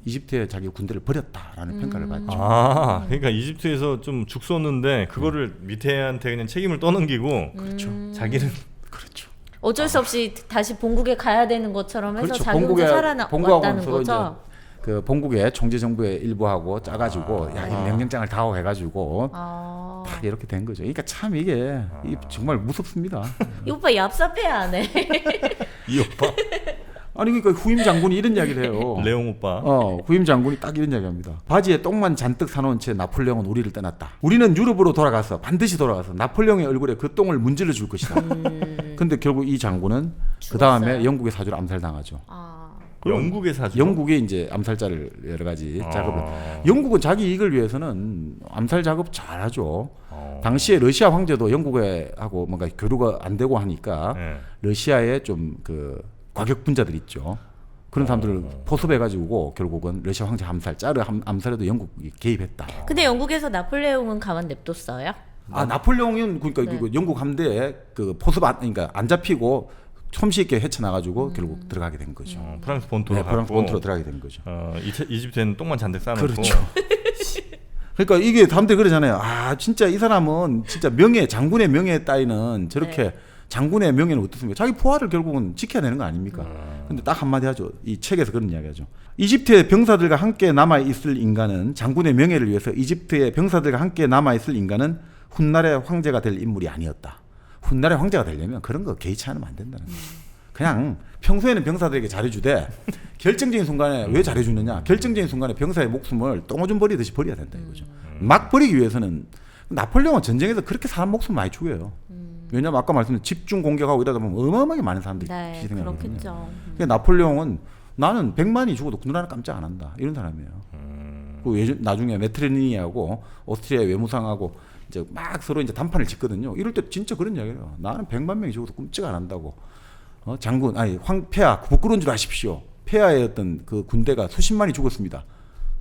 이집트에 자기 군대를 버렸다라는 평가를 받죠. 아, 그러니까 이집트에서 좀 죽었는데 그거를 밑에한테 그냥 책임을 떠넘기고 자기는 그렇죠. 어쩔 수 없이 다시 본국에 가야 되는 것처럼 해서 그렇죠. 자기 혼자 본국하고 살아왔다는 서로 거죠. 그 본국의 총재 정부의 일부하고 짜가지고 야, 이 명령장을 다오 해가지고 아. 딱 이렇게 된 거죠. 그러니까 참 이게 정말 무섭습니다. 이 오빠 얍삽해 안 해. 이 오빠 아니 그러니까 후임 장군이 이런 이야기를 해요. 레옹 오빠. 후임 장군이 딱 이런 이야기합니다. 바지에 똥만 잔뜩 사놓은 채 나폴레옹은 우리를 떠났다. 우리는 유럽으로 돌아가서 반드시 돌아가서 나폴레옹의 얼굴에 그 똥을 문질러 줄 것이다. 근데 결국 이 장군은 그 다음에 죽었어요? 영국의 사주를 암살당하죠. 아. 영국의 사주. 영국이 이제 암살자를 여러 가지 아. 작업을. 영국은 자기 이익을 위해서는 암살 작업 잘하죠. 어. 당시에 러시아 황제도 영국에 하고 뭔가 교류가 안 되고 하니까 네. 러시아에 좀 그 과격 분자들 있죠. 그런 사람들을 포섭해가지고 결국은 러시아 황제 암살, 짜르 암살에도 영국이 개입했다. 근데 영국에서 나폴레옹은 가만 냅뒀어요? 아 나폴레옹은 그러니까 네. 그 영국 함대에 그 포섭 그러니까 안 잡히고 솜씨있게 헤쳐나가지고 결국 들어가게 된 거죠. 프랑스 본토로 네, 프랑스 갔고, 본토로 들어가게 된 거죠. 이집트에는 똥만 잔뜩 싸놓고. 그렇죠. 그러니까 이게 사람들이 그러잖아요. 아 진짜 이 사람은 진짜 명예 장군의 명예 따위는 저렇게 네. 장군의 명예는 어떻습니까? 자기 포화를 결국은 지켜야 되는 거 아닙니까? 근데 딱 한마디 하죠. 이 책에서 그런 이야기하죠. 이집트의 병사들과 함께 남아 있을 인간은 장군의 명예를 위해서 이집트의 병사들과 함께 남아 있을 인간은 훗날의 황제가 될 인물이 아니었다. 훗날의 황제가 되려면 그런 거 개의치 않으면 안 된다는 거예요. 그냥 평소에는 병사들에게 잘해주되 결정적인 순간에 왜 잘해주느냐? 결정적인 순간에 병사의 목숨을 똥오줌 버리듯이 버려야 된다 이거죠. 막 버리기 위해서는 나폴레옹은 전쟁에서 그렇게 사람 목숨 많이 죽여요. 왜냐면 아까 말씀드린 집중 공격하고 이러다 보면 어마어마하게 많은 사람들이 네, 희생하거든요. 그렇겠죠. 그러니까 나폴레옹은 나는 100만이 죽어도 눈 하나 깜짝 안 한다 이런 사람이에요. 그 나중에 메트르니하고 오스트리아 외무상하고 이제 막 서로 이제 단판을 짓거든요. 이럴 때 진짜 그런 이야기예요. 나는 100만 명이 죽어도 끔찍 안 한다고. 장군 아니 폐하 부끄러운 줄 아십시오. 폐하의 어떤 그 군대가 수십만이 죽었습니다.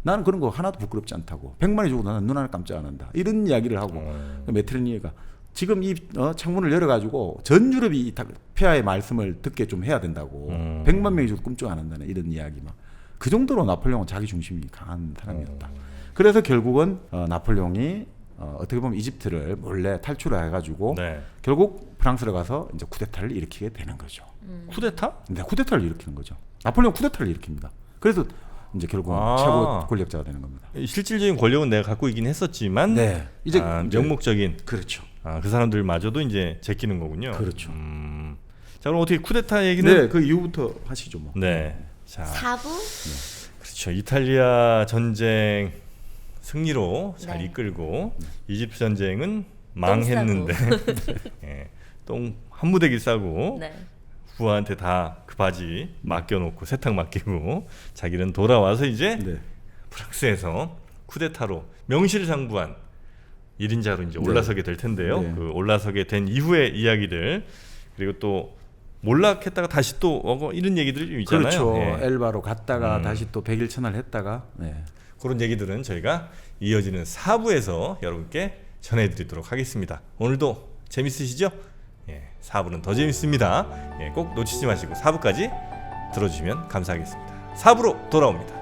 나는 그런 거 하나도 부끄럽지 않다고. 100만이 죽어도 나는 눈 하나 깜짝 안 한다. 이런 이야기를 하고 메트르니가 지금 이 창문을 열어가지고 전 유럽이 이 폐하의 말씀을 듣게 좀 해야 된다고. 100만 명이 죽어도 끔찍 안 한다는 이런 이야기 막. 그 정도로 나폴레옹은 자기 중심이 강한 사람이었다. 그래서 결국은 나폴레옹이 어떻게 보면 이집트를 몰래 탈출을 해가지고 네. 결국 프랑스로 가서 이제 쿠데타를 일으키게 되는 거죠. 쿠데타? 네, 쿠데타를 일으키는 거죠. 나폴레옹 쿠데타를 일으킵니다. 그래서 이제 결국은 최고 권력자가 되는 겁니다. 실질적인 권력은 내가 갖고 있긴 했었지만, 네, 이제 명목적인 그렇죠. 그 사람들마저도 이제 제끼는 거군요. 그렇죠. 자 그럼 어떻게 쿠데타 얘기는? 네, 그 이후부터 하시죠 뭐. 네. 자, 4부? 그렇죠. 이탈리아 전쟁 승리로 잘 네. 이끌고 이집트 전쟁은 망했는데 예, 똥 한 무대기 싸고 네. 부하한테 다 그 바지 맡겨놓고 세탁 맡기고 자기는 돌아와서 이제 네. 프랑스에서 쿠데타로 명실상부한 1인자로 이제 올라서게 될 텐데요. 네. 그 올라서게 된 이후의 이야기들 그리고 또 몰락했다가 다시 또 이런 얘기들이 좀 있잖아요. 그렇죠. 예. 엘바로 갔다가 다시 또 백일천을 했다가 네. 그런 얘기들은 저희가 이어지는 4부에서 여러분께 전해드리도록 하겠습니다. 오늘도 재밌으시죠? 예, 4부는 더 재밌습니다. 예, 꼭 놓치지 마시고 4부까지 들어주시면 감사하겠습니다. 4부로 돌아옵니다.